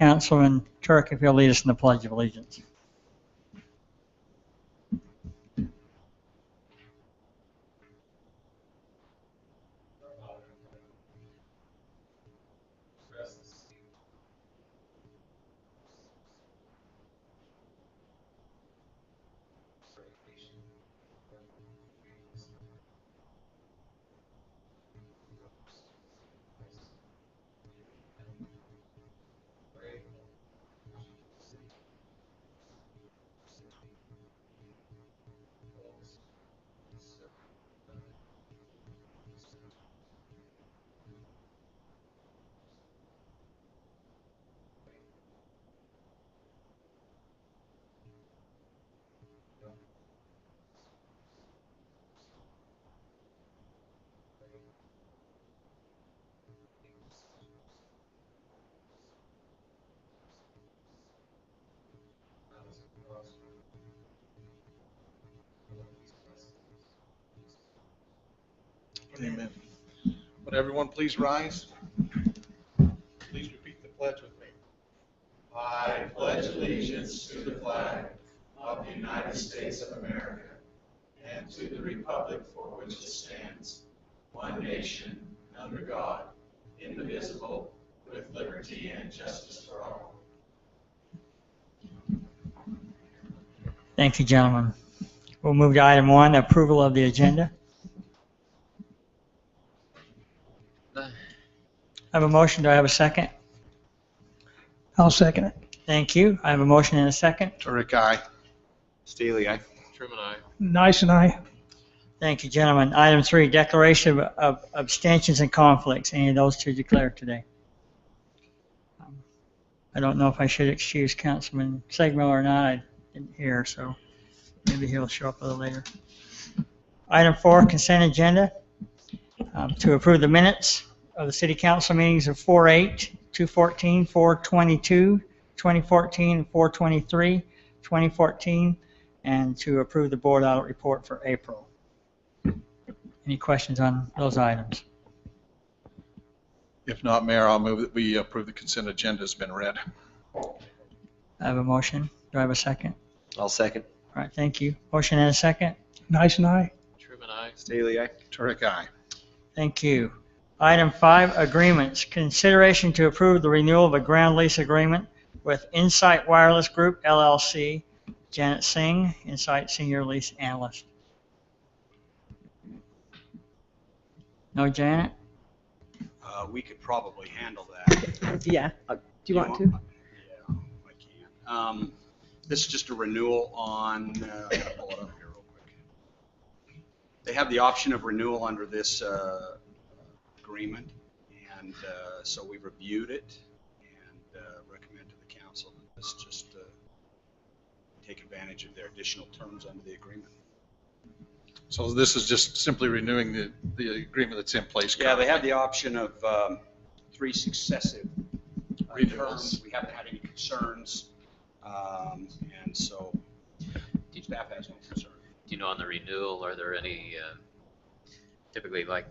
Councilman Turk, if you'll lead us in the Pledge of Allegiance. Amen. Would everyone please rise? Please repeat the pledge with me. I pledge allegiance to the flag of the United States of America and to the republic for which it stands, one nation, under God, indivisible, with liberty and justice for all. Thank you, gentlemen. We'll move to item 1, approval of the agenda. I have a motion. Do I have a second? I'll second it. Thank you. I have a motion and a second. Turek, aye. Staley, aye. Truman, aye. Nice and I. Thank you, gentlemen. Item 3, declaration of abstentions and conflicts. Any of those to declare today? I don't know if I should excuse Councilman Segmo or not. I didn't hear, so maybe he'll show up a little later. Item 4, consent agenda. To approve the minutes of the City Council meetings of 4/8, 2/14, 4/22, 2014, and 4/23, 2014, and to approve the board audit report for April. Any questions on those items? If not, Mayor, I'll move that we approve the consent agenda has been read. I have a motion. Do I have a second? I'll second. All right, thank you. Motion and a second. Nice and I. Truman, aye. Staley, aye. Turek, aye. Thank you. Item 5, agreements. Consideration to approve the renewal of a ground lease agreement with Insight Wireless Group, LLC. Janet Singh, Insight Senior Lease Analyst. No, Janet? We could probably handle that. Yeah. Do you want to? Yeah, I can. This is just a renewal on, I gotta pull it up here real quick. They have the option of renewal under this agreement, and so we reviewed it and recommend to the council that this just take advantage of their additional terms under the agreement. So this is just simply renewing the agreement that's in place Yeah, currently. they have the option of 3 successive renewals. terms. We haven't had any concerns, and so staff has no concern. Do you know on the renewal, are there any typically like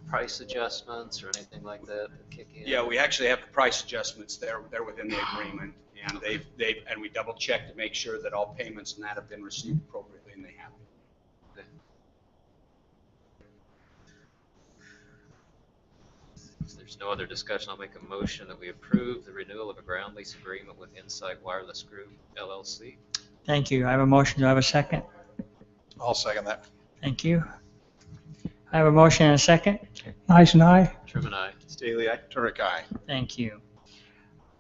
price adjustments or anything like that kick in? Yeah, we actually have the price adjustments. They're within the agreement, and and we double check to make sure that all payments and that have been received appropriately, and they have. If there's no other discussion, I'll make a motion that we approve the renewal of a ground lease agreement with Insight Wireless Group, LLC. Thank you. I have a motion. Do I have a second? I'll second that. Thank you. I have a motion and a second. Nice and I. Truman, aye. Staley, aye. Turek, aye. Thank you.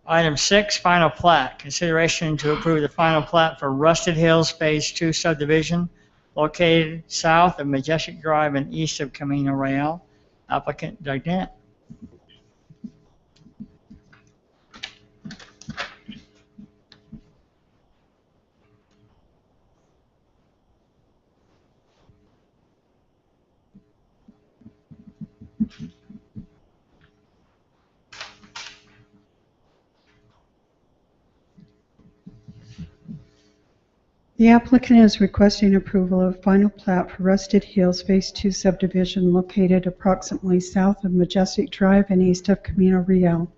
Item 6, final plat. Consideration to approve the final plat for Rusted Hills Phase 2 subdivision located south of Majestic Drive and east of Camino Real. Applicant Doug Dennett. The applicant is requesting approval of final plat for Rusted Hills Phase 2 subdivision located approximately south of Majestic Drive and east of Camino Real.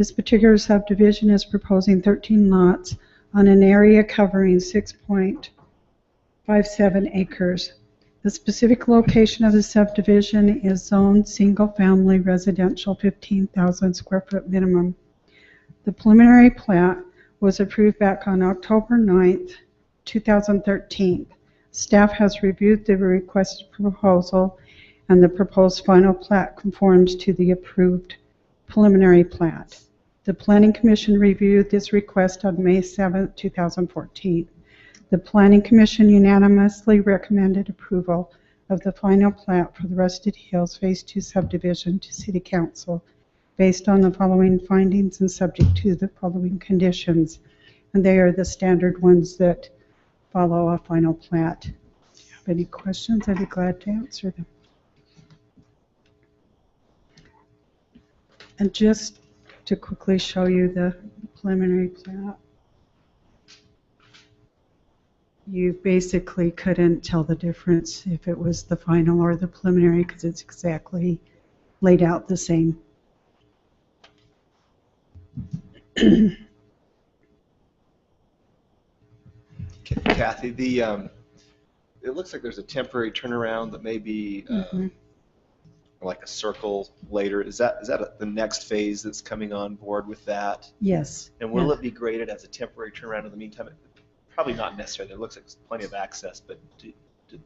This particular subdivision is proposing 13 lots on an area covering 6.57 acres. The specific location of the subdivision is zoned single-family residential, 15,000 square foot minimum. The preliminary plat was approved back on October 9th, 2013. Staff has reviewed the requested proposal, and the proposed final plat conforms to the approved preliminary plat. The Planning Commission reviewed this request on May 7th, 2014. The Planning Commission unanimously recommended approval of the final plat for the Rusted Hills Phase 2 subdivision to City Council based on the following findings and subject to the following conditions. And they are the standard ones that follow a final plat. If you have any questions, I'd be glad to answer them. And just to quickly show you the preliminary plat, you basically couldn't tell the difference if it was the final or the preliminary because it's exactly laid out the same. Kathy, it looks like there's a temporary turnaround that may be like a circle later. Is that the next phase that's coming on board with that? Yes. And will it be graded as a temporary turnaround in the meantime? Probably not necessarily. There looks like there's plenty of access, but do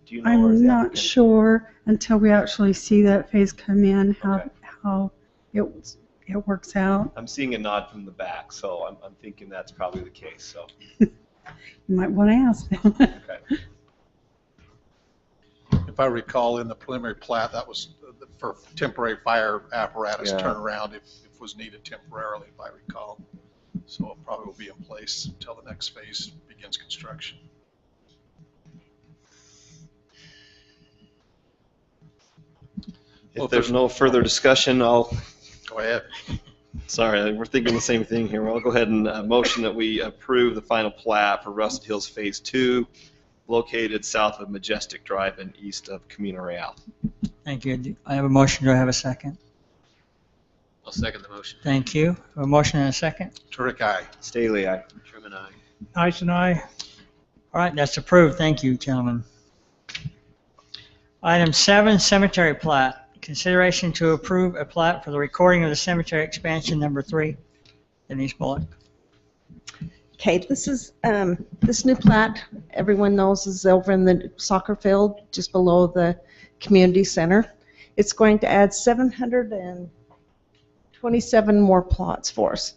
you know? Or is I'm the not applicant- sure until we actually see that phase come in how it works out. I'm seeing a nod from the back, so I'm thinking that's probably the case. So You might want to ask them. okay. If I recall, in the preliminary plat, that was for temporary fire apparatus Yeah. turnaround if was needed temporarily, if I recall. So it probably will be in place until the next phase begins construction. If there's no further discussion, Go ahead. Sorry, we're thinking the same thing here. I'll go ahead and motion that we approve the final plat for Rusted Hills Phase 2, located south of Majestic Drive and east of Camino Real. Thank you. I have a motion. Do I have a second? I'll second the motion. Thank you. A motion and a second. Turek, aye. Staley, aye. Truman, aye. Nice and I. All right, that's approved. Thank you, gentlemen. Item 7, cemetery plat. Consideration to approve a plat for the recording of the cemetery expansion number 3. Denise Bullock. Okay, this is, this new plat, everyone knows, is over in the soccer field, just below the community center. It's going to add 727 more plots for us.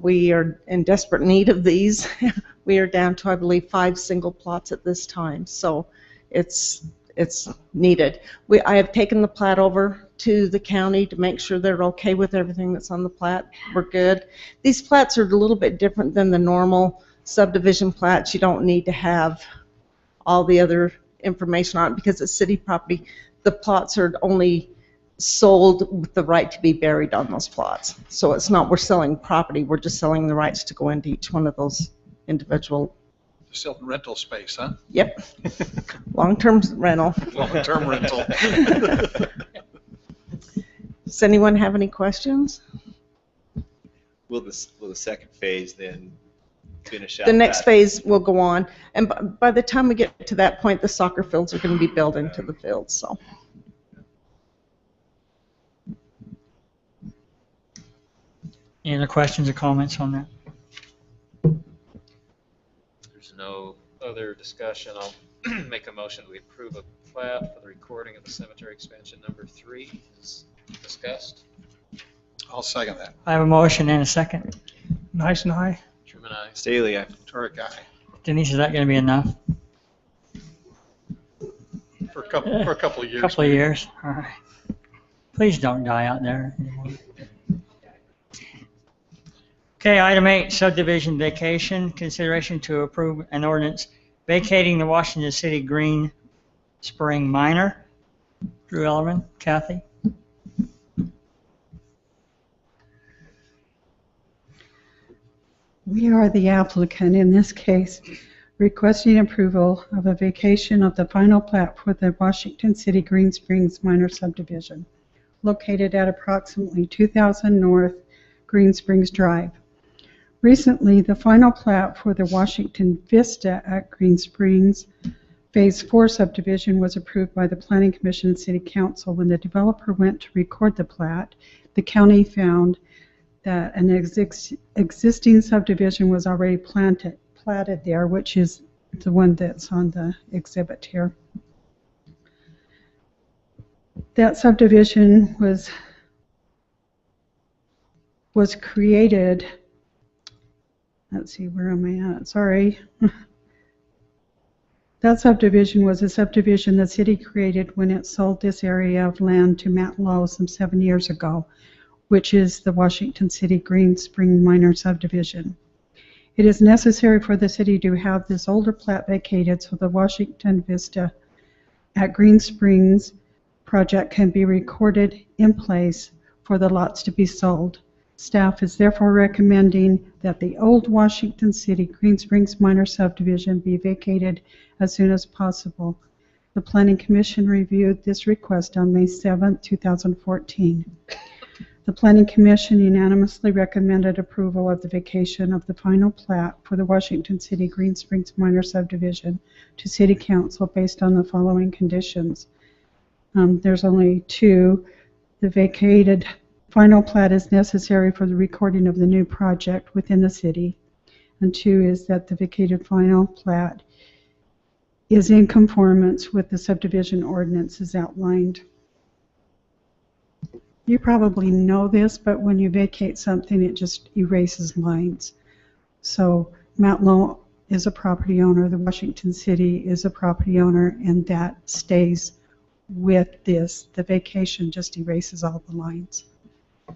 We are in desperate need of these. We are down to, I believe, 5 single plots at this time, so it's needed. I have taken the plat over to the county to make sure they're okay with everything that's on the plat. We're good. These plats are a little bit different than the normal subdivision plats. You don't need to have all the other information on it because it's city property. The plots are only sold with the right to be buried on those plots. So it's not we're selling property, we're just selling the rights to go into each one of those individual. Still rental space, huh? Yep. Long-term rental. Long-term rental. Does anyone have any questions? Will the second phase then finish out The next that? phase will go on, and by the time we get to that point, the soccer fields are going to be built into the fields, so. Any other questions or comments on that? There's no other discussion. I'll make a motion that we approve a plat for the recording of the cemetery expansion number 3 as discussed. I'll second that. I have a motion and a second. Nice and I. Truman, aye. Staley, aye. Turek, aye. Denise, is that going to be enough? For a couple of years. Couple of years. All right. Please don't die out there anymore. Okay, item 8, subdivision vacation. Consideration to approve an ordinance vacating the Washington City Green Spring Minor. Drew Ellerman, Kathy. We are the applicant in this case, requesting approval of a vacation of the final plat for the Washington City Green Springs minor subdivision, located at approximately 2000 North Green Springs Drive. Recently, the final plat for the Washington Vista at Green Springs Phase 4 subdivision was approved by the Planning Commission and City Council. When the developer went to record the plat, the county found that an existing subdivision was already platted there, which is the one that's on the exhibit here. That subdivision was created, let's see, where am I at? Sorry. That subdivision was a subdivision the city created when it sold this area of land to Matt Lowe some 7 years ago, which is the Washington City Green Spring Minor Subdivision. It is necessary for the city to have this older plat vacated so the Washington Vista at Green Springs project can be recorded in place for the lots to be sold. Staff is therefore recommending that the old Washington City Green Springs Minor Subdivision be vacated as soon as possible. The Planning Commission reviewed this request on May 7, 2014. The Planning Commission unanimously recommended approval of the vacation of the final plat for the Washington City Green Springs Minor Subdivision to City Council based on the following conditions. There's only two. The vacated final plat is necessary for the recording of the new project within the city. And two is that the vacated final plat is in conformance with the subdivision ordinance as outlined. You probably know this, but when you vacate something, it just erases lines. So Matt Lowe is a property owner, the Washington City is a property owner, and that stays with this. The vacation just erases all the lines. I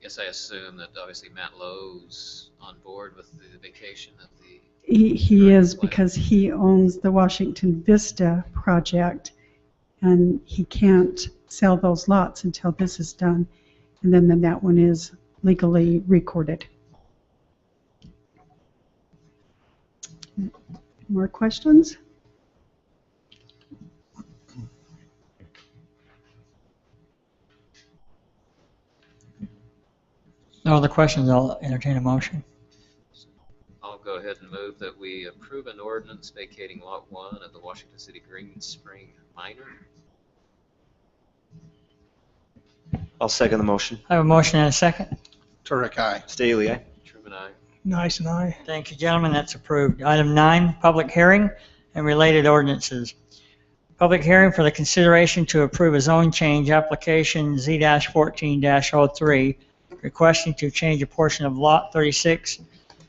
guess I assume that obviously Matt Lowe's on board with the vacation of the... He is, because he owns the Washington Vista project, and he can't sell those lots until this is done, and then that one is legally recorded. More questions? No other questions, I'll entertain a motion. I'll go ahead and move that we approve an ordinance vacating Lot 1 of the Washington City Green Spring Minor. I'll second the motion. I have a motion and a second. Turek, aye. Staley, aye. Truman, aye. Nice and I. Thank you, gentlemen, that's approved. Item 9, public hearing and related ordinances. Public hearing for the consideration to approve a zone change application Z-14-03, requesting to change a portion of Lot 36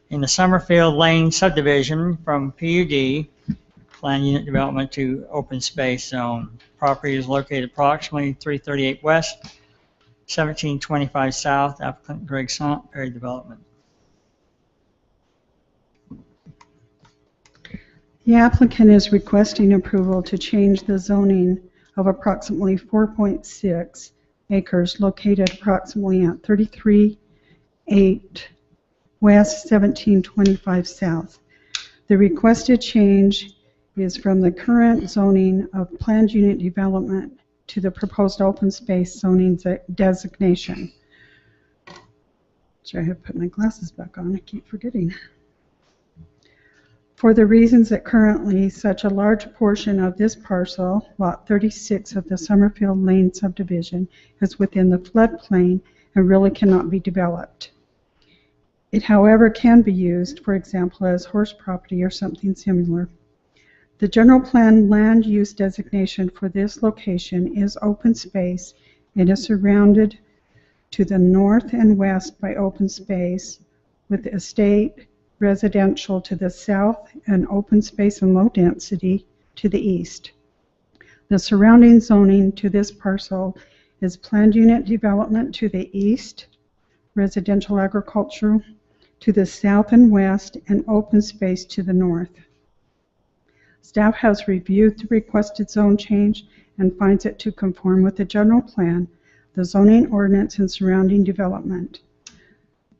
in the Summerfield Lane subdivision from PUD, Plan Unit Development, to Open Space Zone. Property is located approximately 338 West, 1725 South, applicant Greg Sant, Perry Development. The applicant is requesting approval to change the zoning of approximately 4.6 acres located approximately at 33-8 West 1725 South. The requested change is from the current zoning of planned unit development to the proposed open space zoning designation. Sorry, I have put my glasses back on, I keep forgetting. For the reasons that currently such a large portion of this parcel, Lot 36 of the Summerfield Lane subdivision, is within the floodplain and really cannot be developed. It, however, can be used, for example, as horse property or something similar. The general plan land use designation for this location is open space. It is surrounded to the north and west by open space, with estate residential to the south and open space and low density to the east. The surrounding zoning to this parcel is planned unit development to the east, residential agriculture to the south and west, and open space to the north. Staff has reviewed the requested zone change and finds it to conform with the general plan, the zoning ordinance, and surrounding development.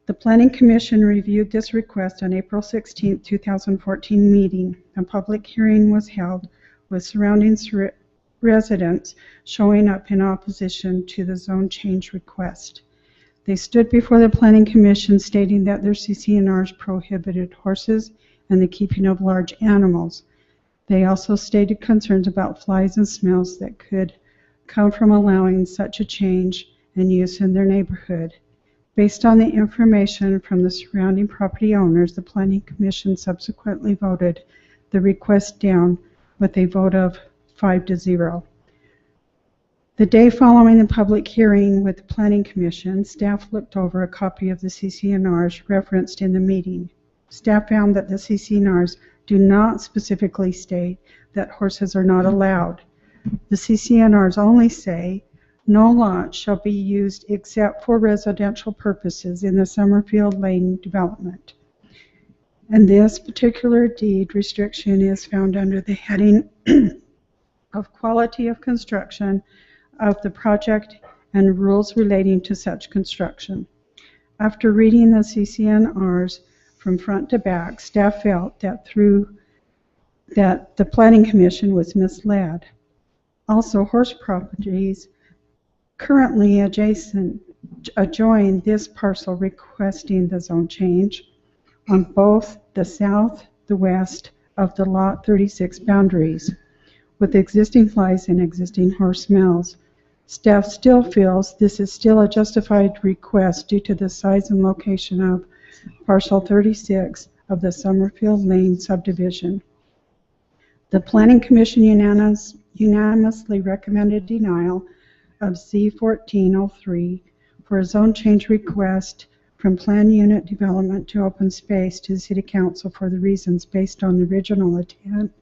The Planning Commission reviewed this request on April 16, 2014 meeting. A public hearing was held with surrounding residents showing up in opposition to the zone change request. They stood before the Planning Commission stating that their CCNRs prohibited horses and the keeping of large animals. They also stated concerns about flies and smells that could come from allowing such a change and use in their neighborhood. Based on the information from the surrounding property owners, the Planning Commission subsequently voted the request down with a vote of 5-0. The day following the public hearing with the Planning Commission, staff looked over a copy of the CCNRs referenced in the meeting. Staff found that the CCNRs do not specifically state that horses are not allowed. The CCNRs only say no lot shall be used except for residential purposes in the Summerfield Lane development. And this particular deed restriction is found under the heading of quality of construction of the project and rules relating to such construction. After reading the CCNRs from front to back, staff felt that the Planning Commission was misled. Also, horse properties currently adjoin this parcel requesting the zone change on both the south, the west of the Lot 36 boundaries, with existing flies and existing horse smells. Staff still feels this is still a justified request due to the size and location of parcel 36 of the Summerfield Lane subdivision. The Planning Commission unanimously recommended denial of Z1403 for a zone change request from planned unit development to open space to the City Council for the reasons based on the original intent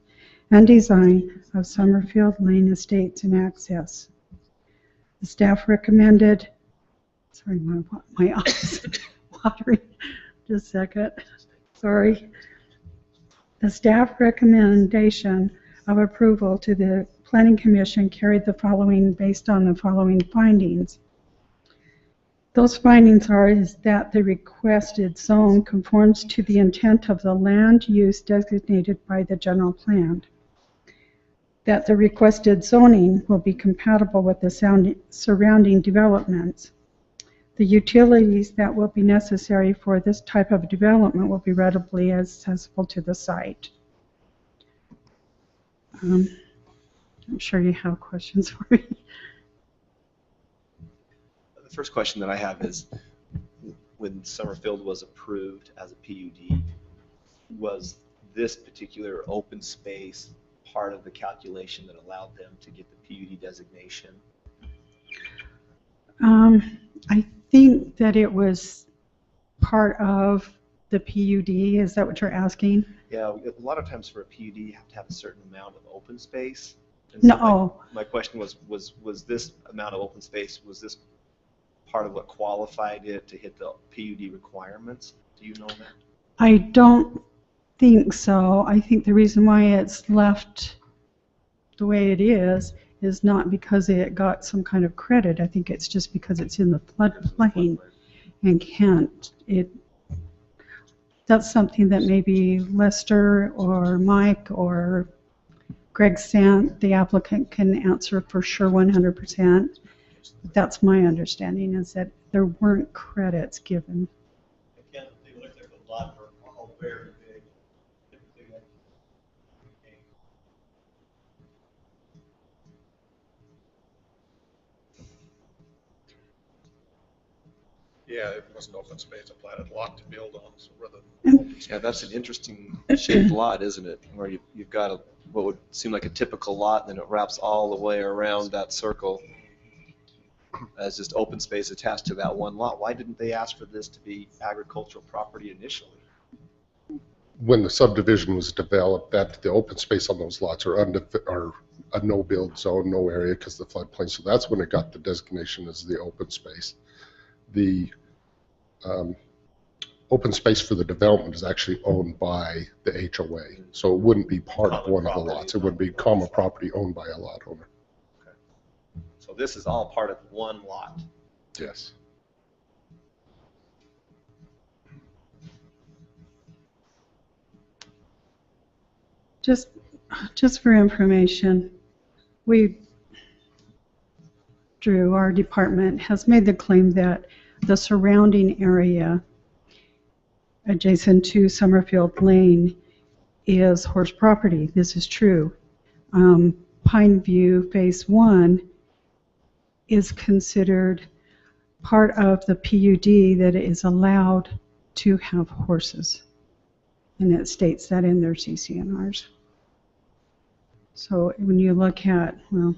and design of Summerfield Lane Estates and access. The staff recommended, sorry, my eyes watering, just a second, sorry. The staff recommendation of approval to the Planning Commission carried the following based on the following findings. Those findings is that the requested zone conforms to the intent of the land use designated by the general plan, that the requested zoning will be compatible with the surrounding developments. The utilities that will be necessary for this type of development will be readily accessible to the site. I'm sure you have questions for me. The first question that I have is, when Summerfield was approved as a PUD, was this particular open space part of the calculation that allowed them to get the PUD designation? I think that it was part of the PUD. Is that what you're asking? Yeah, a lot of times for a PUD you have to have a certain amount of open space. And so No. my question was this amount of open space, was this part of what qualified it to hit the PUD requirements? Do you know that? I don't think so. I think the reason why it's left the way it is not because it got some kind of credit. I think it's just because it's in the floodplain and can't. That's something that maybe Lester or Mike or Greg Sant, the applicant, can answer for sure 100%. That's my understanding, is that there weren't credits given. Again, they look like a lot are all very big. Typically, Yeah, it wasn't open space, a platted lot to build on, so rather than open space. Yeah, that's an interesting shaped lot, isn't it? Where you've got what would seem like a typical lot, and then it wraps all the way around that circle as just open space attached to that one lot. Why didn't they ask for this to be agricultural property initially? When the subdivision was developed, that the open space on those lots are a no-build zone, no area because of the floodplain. So that's when it got the designation as the open space. The open space for the development is actually owned by the HOA, so it wouldn't be part of one of the lots. It would be common property owned by a lot owner. Okay. So this is all part of one lot. Yes. Just for information, Drew, our department, has made the claim that the surrounding area adjacent to Summerfield Lane is horse property. This is true. Pine View Phase 1 is considered part of the PUD that is allowed to have horses. And it states that in their CCNRs. So when you look at, well,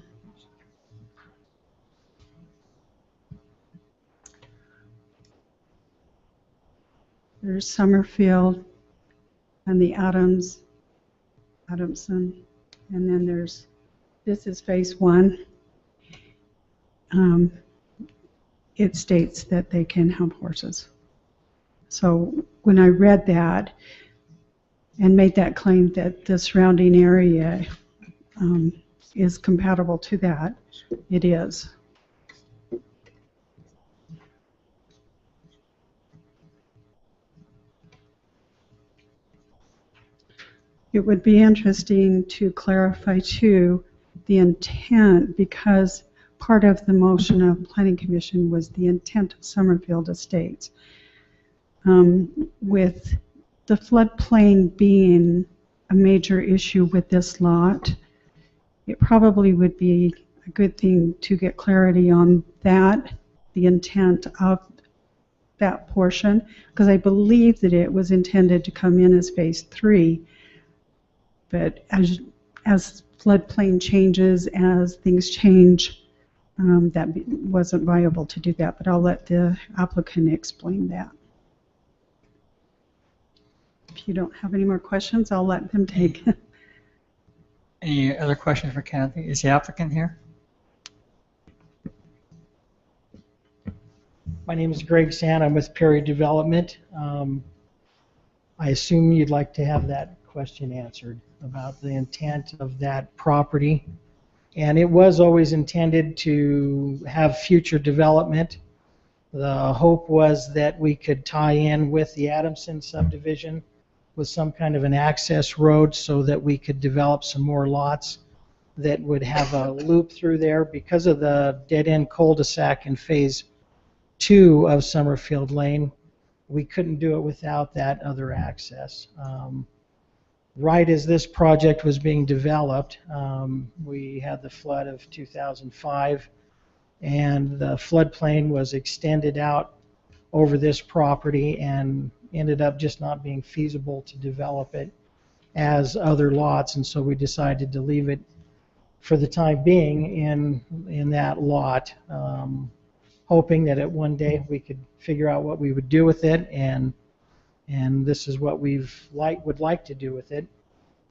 there's Summerfield and the Adamson, and then this is Phase 1. It states that they can have horses. So when I read that and made that claim that the surrounding area is compatible to that, it is. It would be interesting to clarify too the intent, because part of the motion of Planning Commission was the intent of Summerfield Estates. With the floodplain being a major issue with this lot, it probably would be a good thing to get clarity on that, the intent of that portion, because I believe that it was intended to come in as Phase 3. But as floodplain changes, as things change, that wasn't viable to do that. But I'll let the applicant explain that. If you don't have any more questions, I'll let them take it. Any other questions for Kathy? Is the applicant here? My name is Greg Sand. I'm with Perry Development. I assume you'd like to have that question answered about the intent of that property. And it was always intended to have future development. The hope was that we could tie in with the Adamson subdivision with some kind of an access road so that we could develop some more lots that would have a loop through there. Because of the dead-end cul-de-sac in Phase 2 of Summerfield Lane, we couldn't do it without that other access. Right as this project was being developed, we had the flood of 2005, and the floodplain was extended out over this property and ended up just not being feasible to develop it as other lots, and so we decided to leave it for the time being in that lot, hoping that at one day we could figure out what we would do with it, and this is what would like to do with it.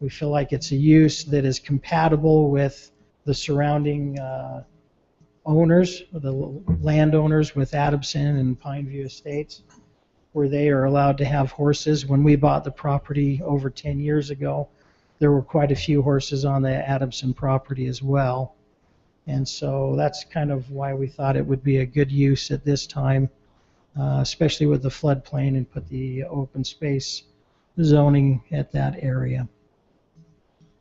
We feel like it's a use that is compatible with the surrounding owners, the landowners with Adamson and Pineview Estates, where they are allowed to have horses. When we bought the property over 10 years ago, there were quite a few horses on the Adamson property as well. And so that's kind of why we thought it would be a good use at this time, especially with the floodplain, and put the open space zoning at that area.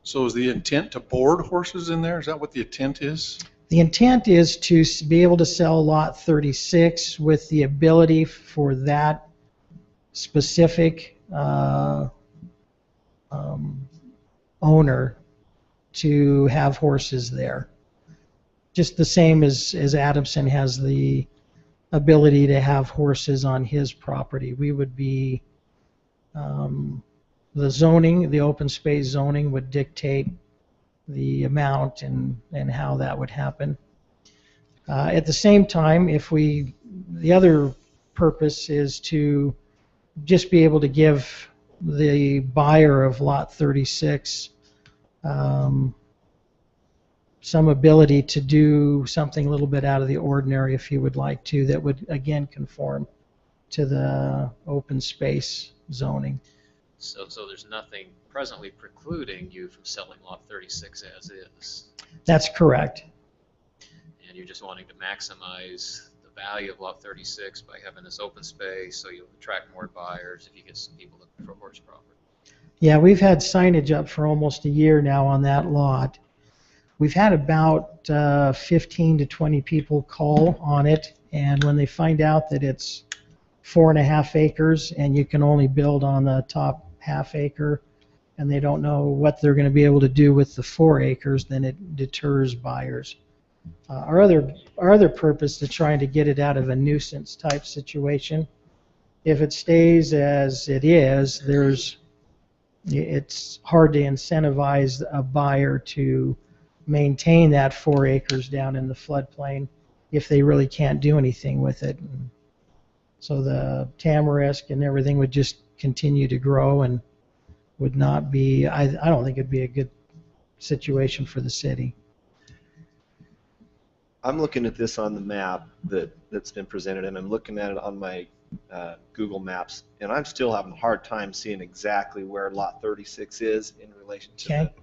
So is the intent to board horses in there? Is that what the intent is? The intent is to be able to sell Lot 36 with the ability for that specific owner to have horses there. Just the same as Adamson has the ability to have horses on his property. We would be, the zoning, the open space zoning would dictate the amount and how that would happen. At the same time, the other purpose is to just be able to give the buyer of Lot 36 some ability to do something a little bit out of the ordinary if you would like to, that would again conform to the open space zoning. So there's nothing presently precluding you from selling Lot 36 as is? That's correct. And you're just wanting to maximize the value of Lot 36 by having this open space so you'll attract more buyers if you get some people looking for horse property? Yeah, we've had signage up for almost a year now on that lot. we've had about 15 to 20 people call on it, and when they find out that it's 4.5 acres and you can only build on the top half acre, and they don't know what they're going to be able to do with the 4 acres, then it deters buyers. Our other purpose is trying to get it out of a nuisance type situation. If it stays as it is, it's hard to incentivize a buyer to maintain that 4 acres down in the floodplain if they really can't do anything with it. So the tamarisk and everything would just continue to grow and would not be, I don't think it'd be a good situation for the city. I'm looking at this on the map that's been presented, and I'm looking at it on my Google Maps, and I'm still having a hard time seeing exactly where Lot 36 is in relation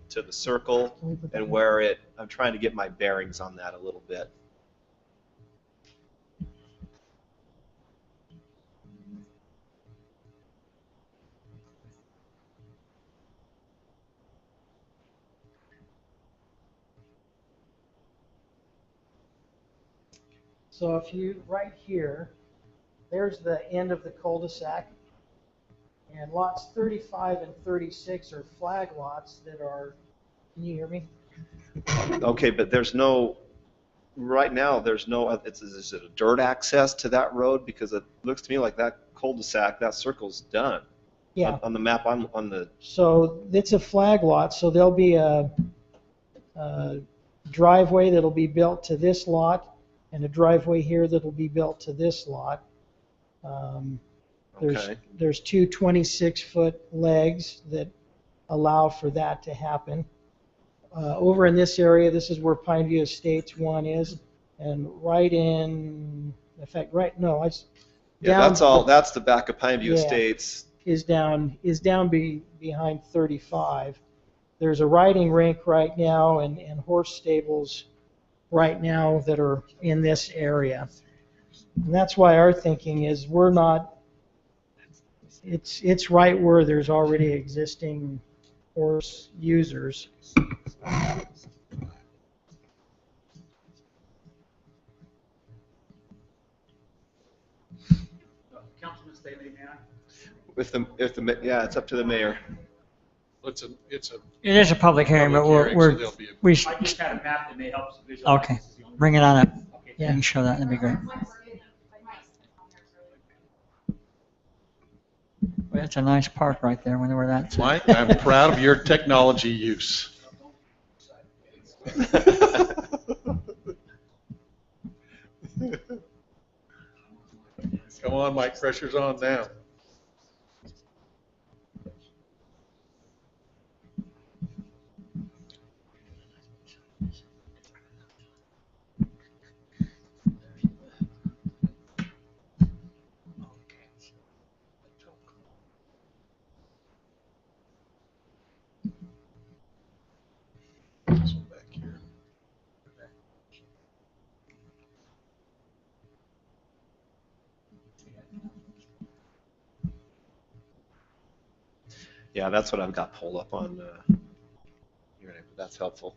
to the circle, and where I'm trying to get my bearings on that a little bit. So if you, right here, there's the end of the cul-de-sac, and lots 35 and 36 are flag lots that are, can you hear me? Okay, but there's no, right now, there's no, is it a dirt access to that road? Because it looks to me like that cul-de-sac, that circle's done. Yeah. On the map, I'm on the, So it's a flag lot, so there'll be a driveway that'll be built to this lot, and a driveway here that'll be built to this lot. There's two 26-foot legs that allow for that to happen. Over in this area, this is where Pineview Estates 1 is, and right in fact, right, no, it's yeah, down, that's the back of Pineview Yeah. Estates. is down behind 35. There's a riding rink right now and horse stables right now that are in this area. And that's why our thinking is we're not, it's right where there's already existing horse users. Councilman Staley, may I? Yeah, it's up to the mayor. It's a It is a public hearing, but public hearing, so there'll be we, I just had a map that may help us visualize. okay, This is the only- bring it on up. Okay. You can show that, that'd be great. Well, it's a nice park right there, wonder where that's at. Mike, I'm proud of your technology use. Come on, Mike, pressure's on now. This one back here. Yeah, that's what I've got pulled up on. That's helpful.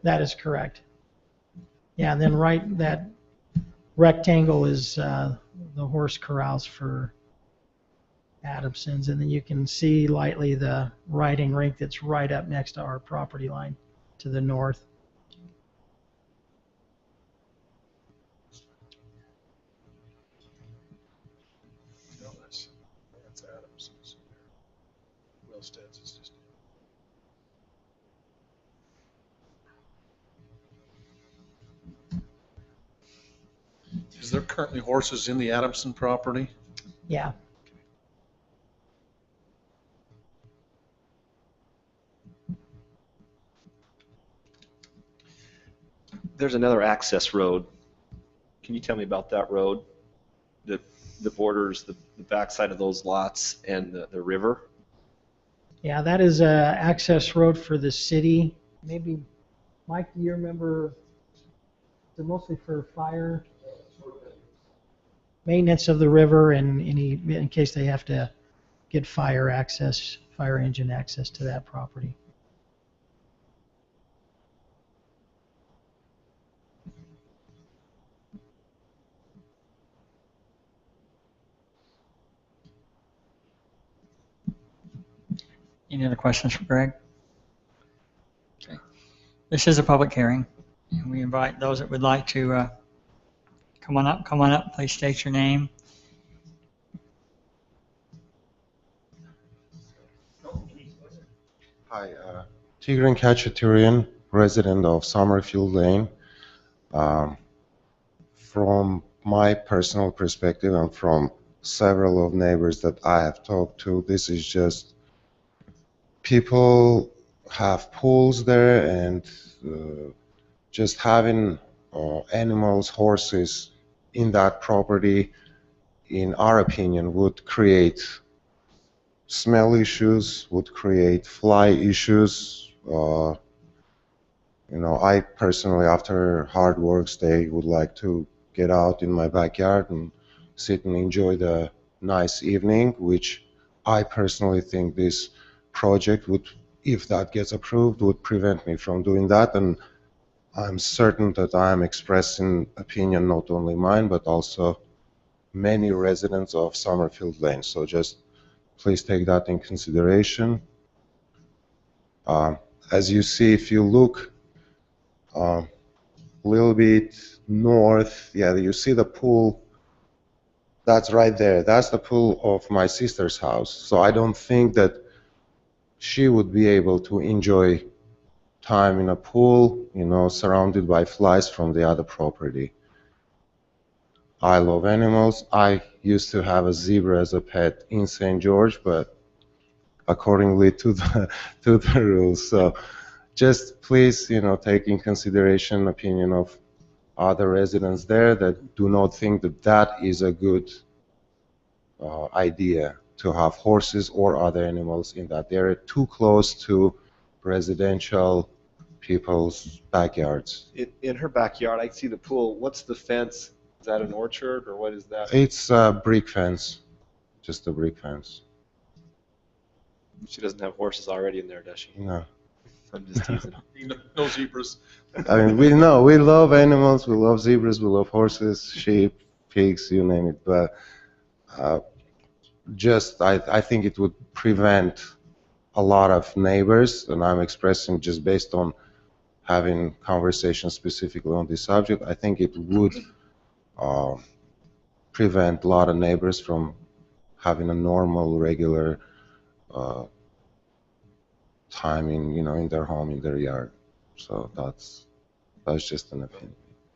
That is correct. Yeah, and then right, that rectangle is the horse corrals for Adamson's, and then you can see lightly the riding rink that's right up next to our property line to the north. No, that's Adams's. Wilstead's is just. Is there currently horses in the Adamson property? Yeah. There's another access road. Can you tell me about that road that borders the backside of those lots and the river? Yeah, that is a access road for the city. Maybe, Mike, do you remember So mostly for fire, maintenance of the river, and in case they have to get fire access, fire engine access to that property. Any other questions for Greg? Okay. This is a public hearing, and we invite those that would like to come on up, please state your name. Hi, Tigran Khachaturian, resident of Summerfield Lane. From my personal perspective and from several of neighbors that I have talked to, this is just people have pools there, and just having animals, horses in that property, in our opinion, would create smell issues, would create fly issues. You know, I personally, after hard work day, would like to get out in my backyard and sit and enjoy the nice evening, which I personally think this project would, if that gets approved, would prevent me from doing that. And I'm certain that I am expressing opinion, not only mine, but also many residents of Summerfield Lane. So just please take that in consideration. As you see, if you look a little bit north, yeah, you see the pool. That's right there. That's the pool of my sister's house. So I don't think that she would be able to enjoy time in a pool, you know, surrounded by flies from the other property. I love animals. I used to have a zebra as a pet in St. George, but accordingly to the rules. So just please, you know, take in consideration opinion of other residents there that do not think that that is a good idea to have horses or other animals in that area too close to residential people's backyards. In her backyard, I see the pool. What's the fence? Is that an orchard or what is that? It's a brick fence, just a brick fence. She doesn't have horses already in there, does she? No. I'm just teasing. No zebras. I mean, we love animals, we love zebras, we love horses, sheep, pigs, you name it, but I think it would prevent a lot of neighbors, and I'm expressing just based on having conversations specifically on this subject, I think it would prevent a lot of neighbors from having a normal, regular time in their home, in their yard. So that's just an opinion.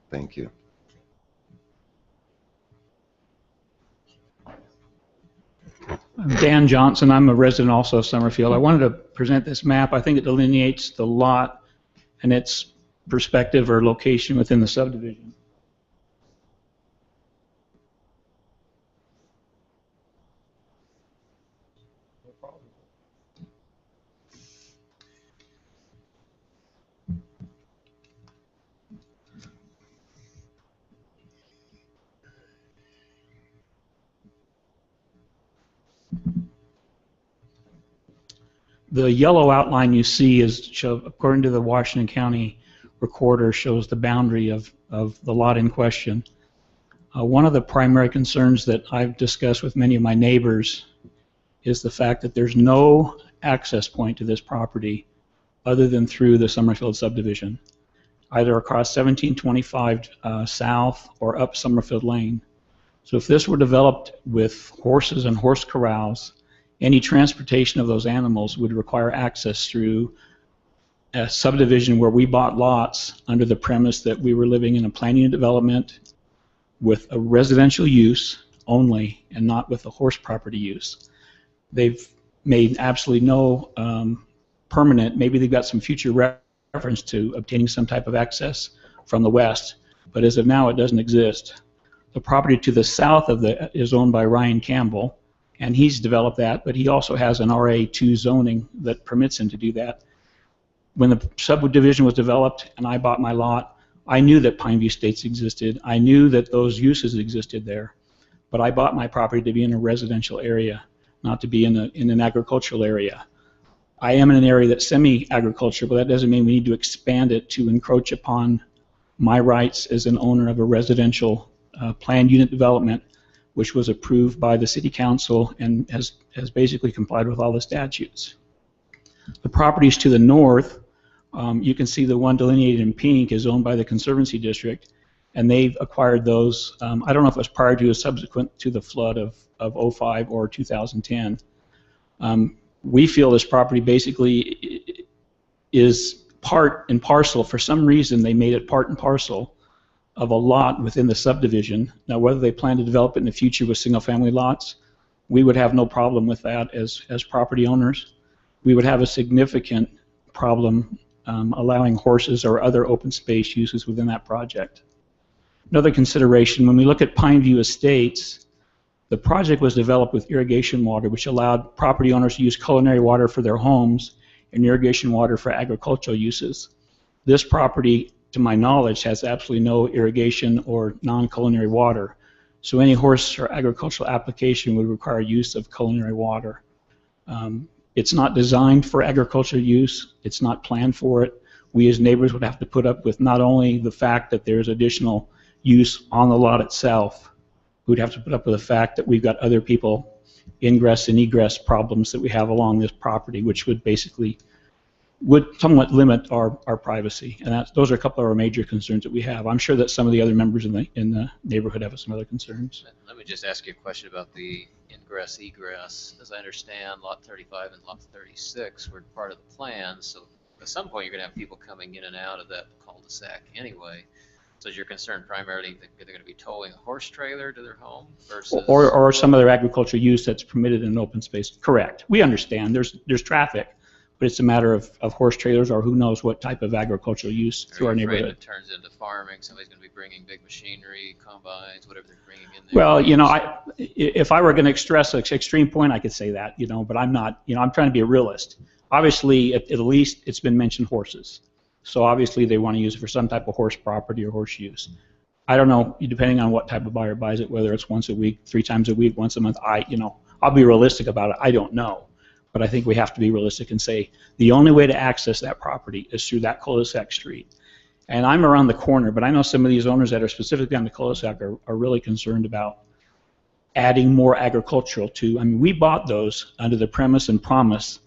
Thank you. I'm Dan Johnson. I'm a resident also of Summerfield. I wanted to present this map. I think it delineates the lot and its perspective or location within the subdivision. The yellow outline you see according to the Washington County Recorder, shows the boundary of the lot in question. One of the primary concerns that I've discussed with many of my neighbors is the fact that there's no access point to this property other than through the Summerfield subdivision, either across 1725 south or up Summerfield Lane. So if this were developed with horses and horse corrals, any transportation of those animals would require access through a subdivision where we bought lots under the premise that we were living in a planned unit development with a residential use only and not with a horse property use. They've made absolutely no permanent, maybe they've got some future reference to obtaining some type of access from the west, but as of now it doesn't exist. The property to the south of is owned by Ryan Campbell, and he's developed that, but he also has an RA2 zoning that permits him to do that. When the subdivision was developed and I bought my lot, I knew that Pineview Estates existed. I knew that those uses existed there, but I bought my property to be in a residential area, not to be in an agricultural area. I am in an area that's semi-agriculture, but that doesn't mean we need to expand it to encroach upon my rights as an owner of a residential planned unit development, which was approved by the City Council and has basically complied with all the statutes. The properties to the north, you can see the one delineated in pink is owned by the Conservancy District, and they've acquired those. I don't know if it was prior to or subsequent to the flood of 05 or 2010. We feel this property basically is part and parcel. For some reason, they made it part and parcel of a lot within the subdivision. Now, whether they plan to develop it in the future with single-family lots, we would have no problem with that as property owners. We would have a significant problem allowing horses or other open space uses within that project. Another consideration, when we look at Pineview Estates, the project was developed with irrigation water, which allowed property owners to use culinary water for their homes and irrigation water for agricultural uses. This property, to my knowledge, has absolutely no irrigation or non-culinary water. So any horse or agricultural application would require use of culinary water. It's not designed for agricultural use. It's not planned for it. We as neighbors would have to put up with not only the fact that there's additional use on the lot itself, we'd have to put up with the fact that we've got other people ingress and egress problems that we have along this property, which would basically somewhat limit our privacy. And those are a couple of our major concerns that we have. I'm sure that some of the other members in the neighborhood have some other concerns. Let me just ask you a question about the ingress egress. As I understand, lot 35 and lot 36 were part of the plan, so at some point you're going to have people coming in and out of that cul-de-sac anyway. So is your concern primarily that they're going to be towing a horse trailer to their home versus... Or some other agricultural use that's permitted in an open space? Correct. We understand there's traffic, but it's a matter of horse trailers or who knows what type of agricultural use through our neighborhood. It turns into farming. Somebody's going to be bringing big machinery, combines, whatever they're bringing in there. Well, if I were going to stress an extreme point, I could say that, but I'm not. I'm trying to be a realist. Obviously, at least it's been mentioned horses. So obviously they want to use it for some type of horse property or horse use. I don't know, depending on what type of buyer buys it, whether it's once a week, 3 times a week, once a month. I'll be realistic about it. I don't know. But I think we have to be realistic and say the only way to access that property is through that cul-de-sac street. And I'm around the corner, but I know some of these owners that are specifically on the cul-de-sac are really concerned about adding more agricultural to. I mean, we bought those under the premise and promise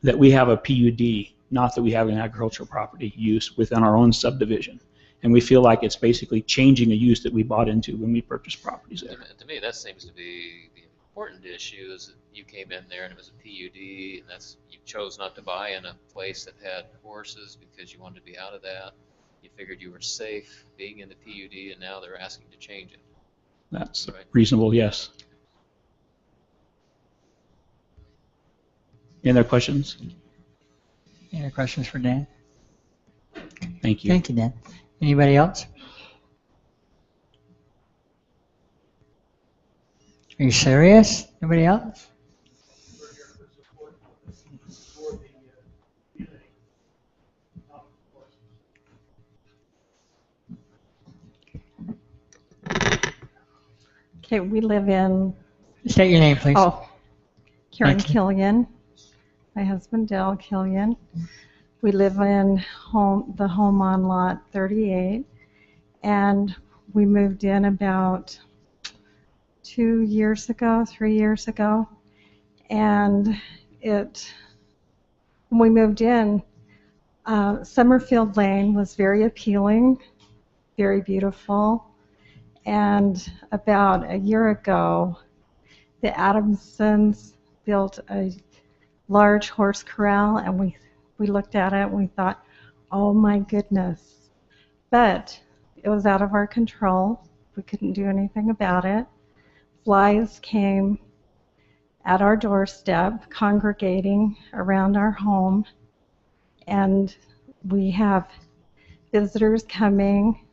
that we have a PUD, not that we have an agricultural property use within our own subdivision. And we feel like it's basically changing a use that we bought into when we purchased properties there. To me, that seems to be the important issue, is that you came in there and it was a PUD, and you chose not to buy in a place that had horses because you wanted to be out of that. You figured you were safe being in the PUD, and now they're asking to change it. That's right. Reasonable, yes. Any other questions? Any other questions for Dan? Thank you. Thank you, Dan. Anybody else? Are you serious? Nobody else? Okay, we live in... State your name, please. Oh, Karen Thank you. Killian. My husband, Dale Killian. We live in the home on lot 38, and we moved in about 2 years ago, 3 years ago, and when we moved in, Summerfield Lane was very appealing, very beautiful, and about a year ago, the Adamsons built a large horse corral, and we looked at it and we thought, oh my goodness. But it was out of our control. We couldn't do anything about it. Flies came at our doorstep, congregating around our home, and we have visitors coming,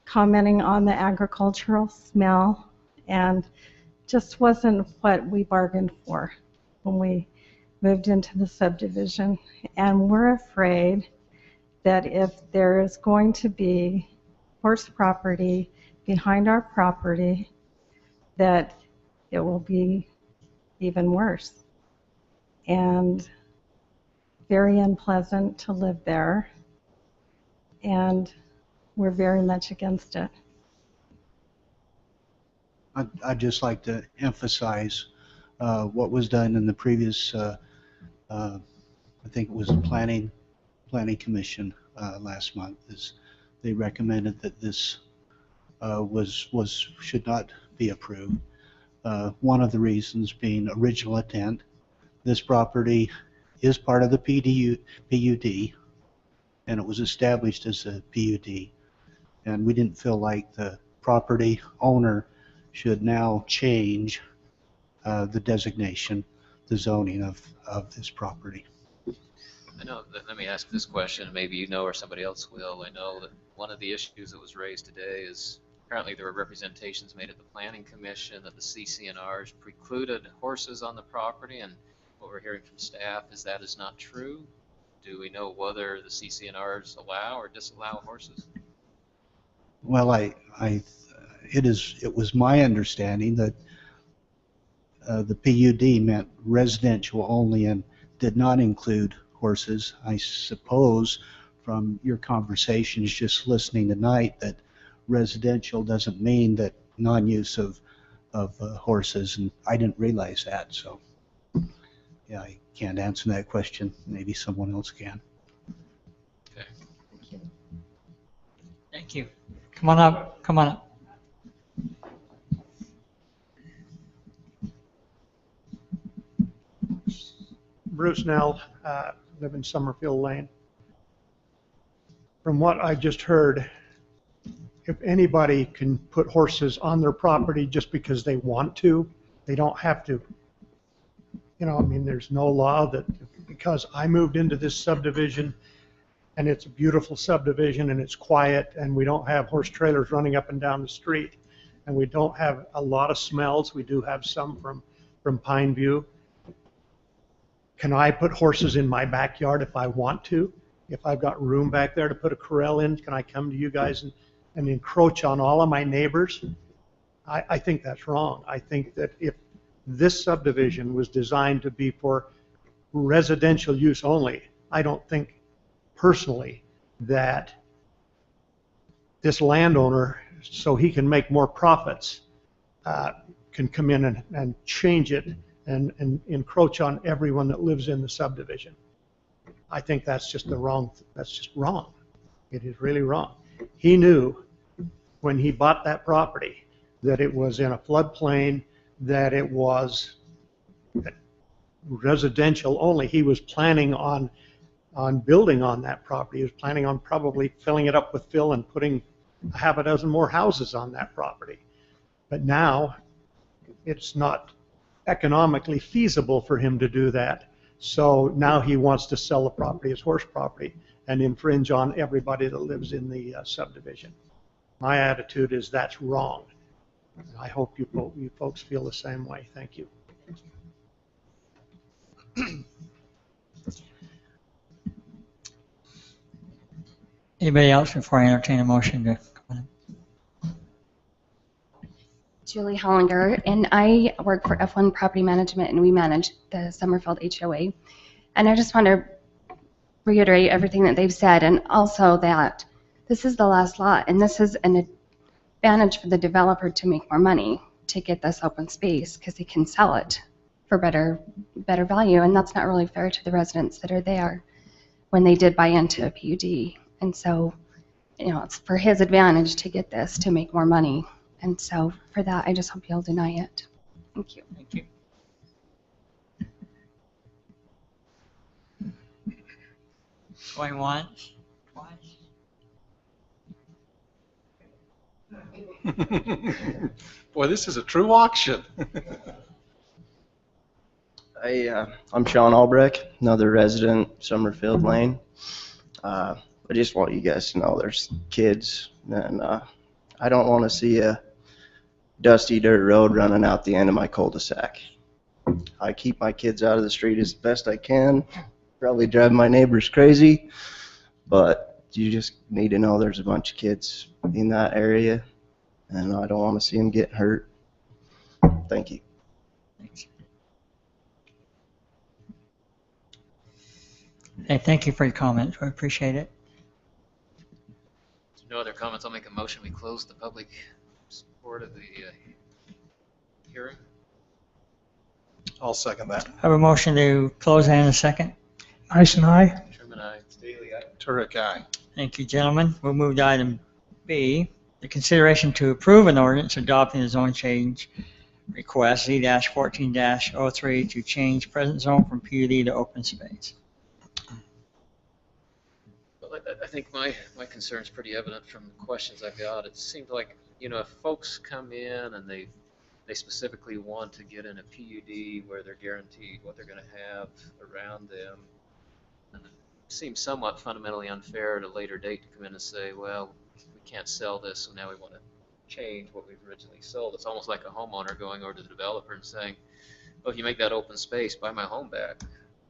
commenting on the agricultural smell, and just wasn't what we bargained for when we moved into the subdivision. And we're afraid that if there is going to be horse property behind our property, that it will be even worse and very unpleasant to live there, and we're very much against it. I'd just like to emphasize what was done in the previous, I think it was the Planning Commission last month. Is they recommended that this should not be approved. One of the reasons being original intent. This property is part of the PUD, and it was established as a PUD. And we didn't feel like the property owner should now change the designation, the zoning of this property. I know, let me ask this question, maybe you know or somebody else will. I know that one of the issues that was raised today is apparently there were representations made at the Planning Commission that the CCNRs precluded horses on the property, and what we're hearing from staff is that is not true. Do we know whether the CCNRs allow or disallow horses? Well, it was my understanding that the PUD meant residential only and did not include horses. I suppose from your conversations just listening tonight that residential doesn't mean that non-use of horses, and I didn't realize that, so yeah, I can't answer that question. Maybe someone else can. Okay. Thank you. Thank you. Come on up. Come on up. Bruce Nell, live in Summerfield Lane. From what I just heard, if anybody can put horses on their property just because they want to, they don't have to. You know, I mean, there's no law that because I moved into this subdivision and it's a beautiful subdivision and it's quiet and we don't have horse trailers running up and down the street and we don't have a lot of smells. We do have some from Pine View. Can I put horses in my backyard if I want to? If I've got room back there to put a corral in, can I come to you guys and encroach on all of my neighbors? I think that's wrong. I think that if this subdivision was designed to be for residential use only, I don't think personally that this landowner, so he can make more profits, can come in and change it and encroach on everyone that lives in the subdivision. I think that's just wrong. It is really wrong. He knew when he bought that property that it was in a floodplain, that it was residential only. He was planning on building on that property. He was planning on probably filling it up with fill and putting a half a dozen more houses on that property. But now it's not economically feasible for him to do that. So now he wants to sell the property as horse property and infringe on everybody that lives in the subdivision. My attitude is that's wrong. I hope you folks feel the same way. Thank you. Anybody else before I entertain a motion to come on? Julie Hollinger, and I work for F1 Property Management, and we manage the Summerfield HOA. And I just want to reiterate everything that they've said, and also that this is the last lot, and this is an advantage for the developer to make more money to get this open space because he can sell it for better value, and that's not really fair to the residents that are there when they did buy into a PUD. And so, you know, it's for his advantage to get this to make more money. And so for that, I just hope you'll deny it. Thank you. Thank you. Going once, twice. Boy, this is a true auction. I'm Sean Albrecht, another resident, Summerfield Lane. I just want you guys to know there's kids, and I don't want to see a dusty dirt road running out the end of my cul-de-sac. I keep my kids out of the street as best I can. Probably drive my neighbors crazy, but you just need to know there's a bunch of kids in that area, and I don't want to see them get hurt. Thank you. Hey, thank you for your comments. We appreciate it. If no other comments, I'll make a motion. We close the public support of the hearing. I'll second that. Have a motion to close and a second. Ison, aye. Sherman, aye. Staley, aye. Turek, aye. Thank you, gentlemen. We'll move to item B, the consideration to approve an ordinance adopting the zone change request Z-14-03 to change present zone from PUD to open space. Well, I think my concern's pretty evident from the questions I've got. It seems like, if folks come in and they specifically want to get in a PUD where they're guaranteed what they're going to have around them, and it seems somewhat fundamentally unfair at a later date to come in and say, well, we can't sell this, so now we want to change what we've originally sold. It's almost like a homeowner going over to the developer and saying, oh, if you make that open space, buy my home back,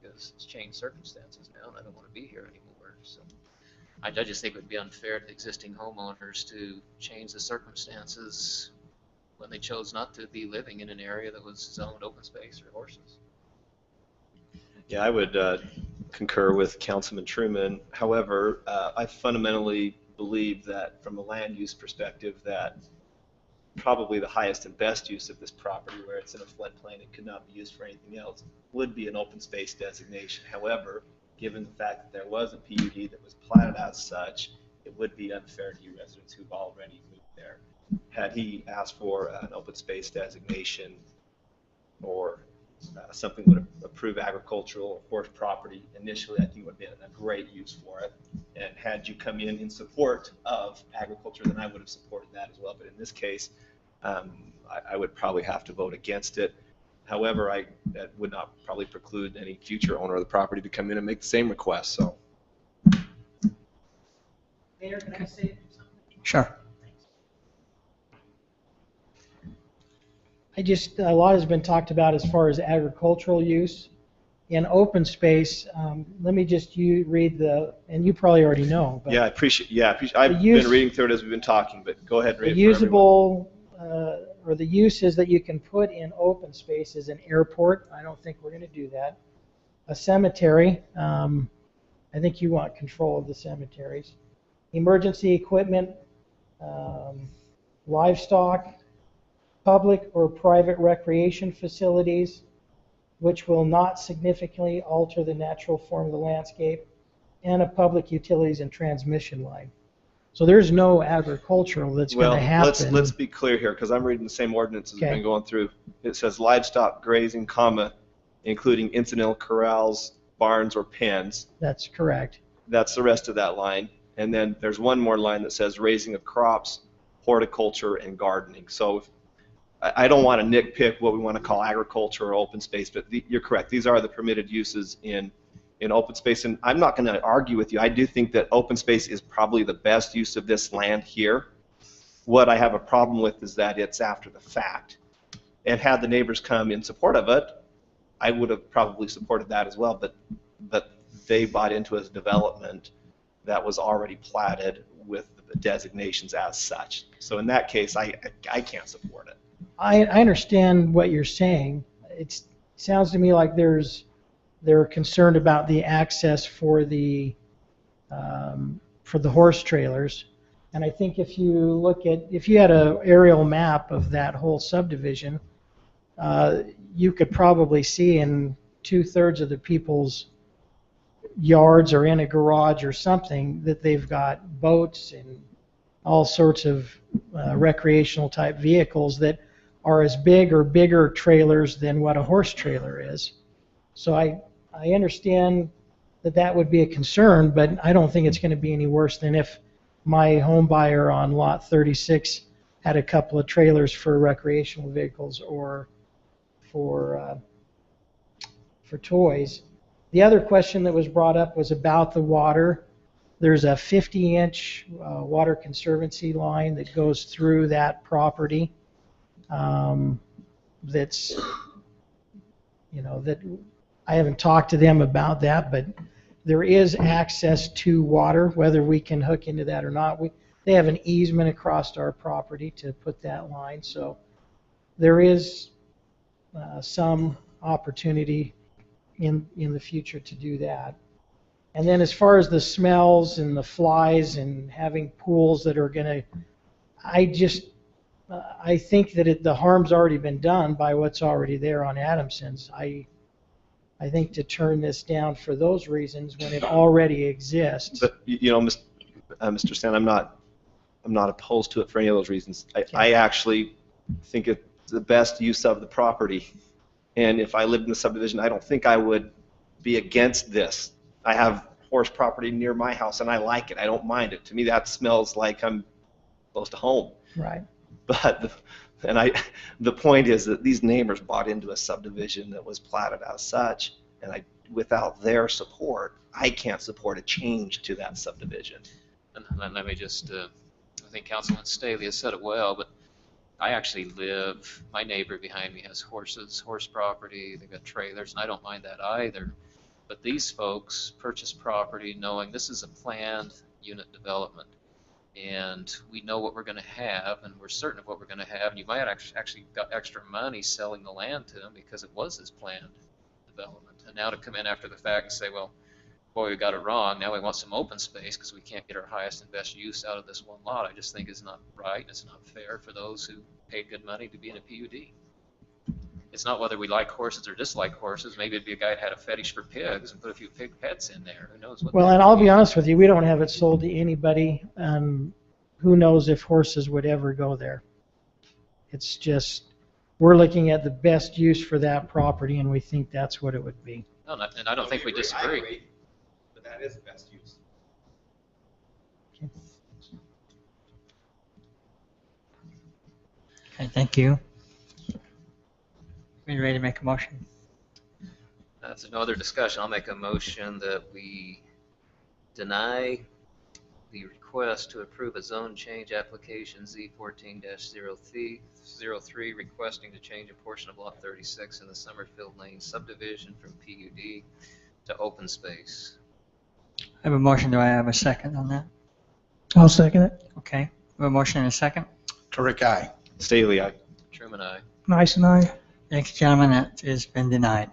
because it's changed circumstances now and I don't want to be here anymore. So I just think it would be unfair to existing homeowners to change the circumstances when they chose not to be living in an area that was zoned open space or horses. Yeah, I would concur with Councilman Truman. However, I fundamentally believe that from a land use perspective that probably the highest and best use of this property, where it's in a floodplain and could not be used for anything else, would be an open space designation. However, given the fact that there was a PUD that was platted as such, it would be unfair to you residents who've already moved there. Had he asked for an open space designation or something would approve agricultural or horse property initially, I think it would have been a great use for it. And had you come in support of agriculture, then I would have supported that as well. But in this case, I would probably have to vote against it. However, that would not probably preclude any future owner of the property to come in and make the same request. So, Mayor, can I say something? Sure. A lot has been talked about as far as agricultural use. In open space, let me just read and you probably already know. But yeah, I appreciate. I've been reading through it as we've been talking, but go ahead and read it. The usable or the uses that you can put in open space is an airport. I don't think we're going to do that. A cemetery. I think you want control of the cemeteries. Emergency equipment, livestock, public or private recreation facilities, which will not significantly alter the natural form of the landscape, and a public utilities and transmission line. So there's no agricultural that's going to happen. Let's be clear here, because I'm reading the same ordinance as we've been going through. It says livestock grazing, including incidental corrals, barns, or pens. That's correct. That's the rest of that line. And then there's one more line that says raising of crops, horticulture, and gardening. So I don't want to nitpick what we want to call agriculture or open space, but you're correct. These are the permitted uses in open space. And I'm not going to argue with you. I do think that open space is probably the best use of this land here. What I have a problem with is that it's after the fact. And had the neighbors come in support of it, I would have probably supported that as well. But they bought into a development that was already platted with the designations as such. So in that case, I can't support it. I understand what you're saying. It sounds to me like they're concerned about the access for the horse trailers. And I think if you had an aerial map of that whole subdivision, you could probably see in 2/3 of the people's yards or in a garage or something that they've got boats and all sorts of recreational type vehicles that are as big or bigger trailers than what a horse trailer is. So I understand that would be a concern, but I don't think it's going to be any worse than if my home buyer on lot 36 had a couple of trailers for recreational vehicles or for toys. The other question that was brought up was about the water. There's a 50-inch water conservancy line that goes through that property. That I haven't talked to them about that, but there is access to water, whether we can hook into that or not. They have an easement across our property to put that line, so there is some opportunity in the future to do that. And then as far as the smells and the flies and having pools that are going to, I think that the harm's already been done by what's already there on Adamson's. I think to turn this down for those reasons when it already exists. But you know, Mr. Stan, I'm not opposed to it for any of those reasons. I actually think it's the best use of the property. And if I lived in the subdivision, I don't think I would be against this. I have horse property near my house, and I like it. I don't mind it. To me, that smells like I'm close to home. Right. But the point is that these neighbors bought into a subdivision that was platted as such, and without their support, I can't support a change to that subdivision. And let me just, I think Councilman Staley has said it well, but I actually live, my neighbor behind me has horses, horse property, they've got trailers, and I don't mind that either. But these folks purchase property knowing this is a planned unit development. And we know what we're going to have, and we're certain of what we're going to have. And you might actually got extra money selling the land to them because it was this planned development. And now to come in after the fact and say, well, boy, we got it wrong. Now we want some open space because we can't get our highest and best use out of this one lot. I just think is not right, and it's not fair for those who paid good money to be in a PUD. It's not whether we like horses or dislike horses. Maybe it'd be a guy that had a fetish for pigs and put a few pig pets in there. Who knows what? Well, and I'll be honest with you, we don't have it sold to anybody. Who knows if horses would ever go there? It's just, we're looking at the best use for that property, and we think that's what it would be. No, and I don't think we disagree. I agree, but that is the best use. Okay, thank you. Are you ready to make a motion? If there's no other discussion, I'll make a motion that we deny the request to approve a zone change application Z14-03 requesting to change a portion of Lot 36 in the Summerfield Lane subdivision from PUD to open space. I have a motion. Do I have a second on that? I'll second it. Okay. We have a motion and a second. Turek, aye. Staley, aye. Truman, aye. Nice and I. Thanks, gentlemen. That has been denied.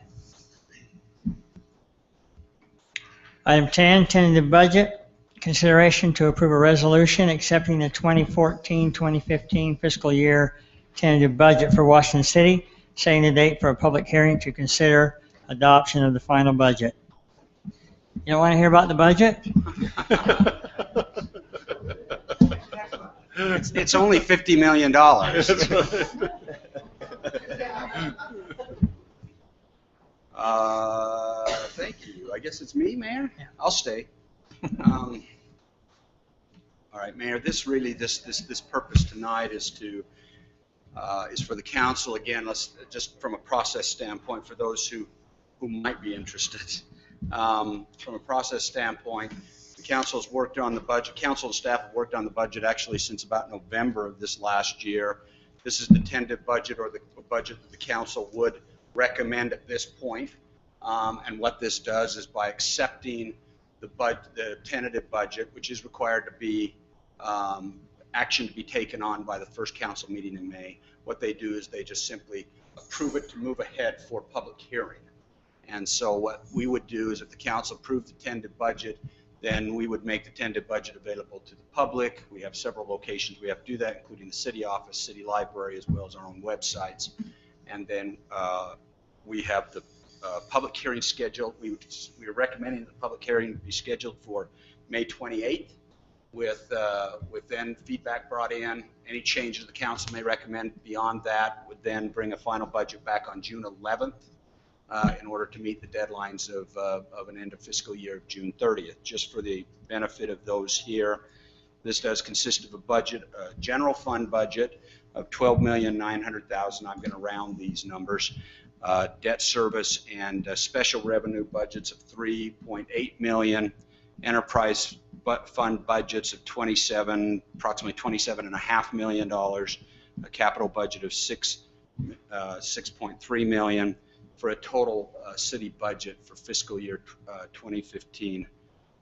Item 10, tentative budget. Consideration to approve a resolution accepting the 2014-2015 fiscal year tentative budget for Washington City, setting the date for a public hearing to consider adoption of the final budget. You don't want to hear about the budget? It's only $50 million. Thank you. I guess it's me, Mayor? Yeah. I'll stay. All right, Mayor, this purpose tonight is for the council. Again, let's just from a process standpoint for those who might be interested. From a process standpoint, the council's worked on the budget. Council and staff have worked on the budget actually since about November of this last year. This is the tentative budget, or the budget that the council would recommend at this point. And what this does is by accepting the tentative budget, which is required to be action to be taken on by the first council meeting in May, what they do is they just simply approve it to move ahead for public hearing. And so what we would do is if the council approved the tentative budget, then we would make the tentative budget available to the public. We have several locations we have to do that, including the city office, city library, as well as our own websites. And then we have the public hearing scheduled. We are recommending the public hearing be scheduled for May 28th with then feedback brought in. Any changes the council may recommend beyond that would then bring a final budget back on June 11th in order to meet the deadlines of an end of fiscal year of June 30th. Just for the benefit of those here, this does consist of a budget, a general fund budget of $12,900,000. I'm going to round these numbers. Debt service and special revenue budgets of $3.8 million, enterprise fund budgets of approximately $27.5 million, a capital budget of $6.3 million, for a total city budget for fiscal year 2015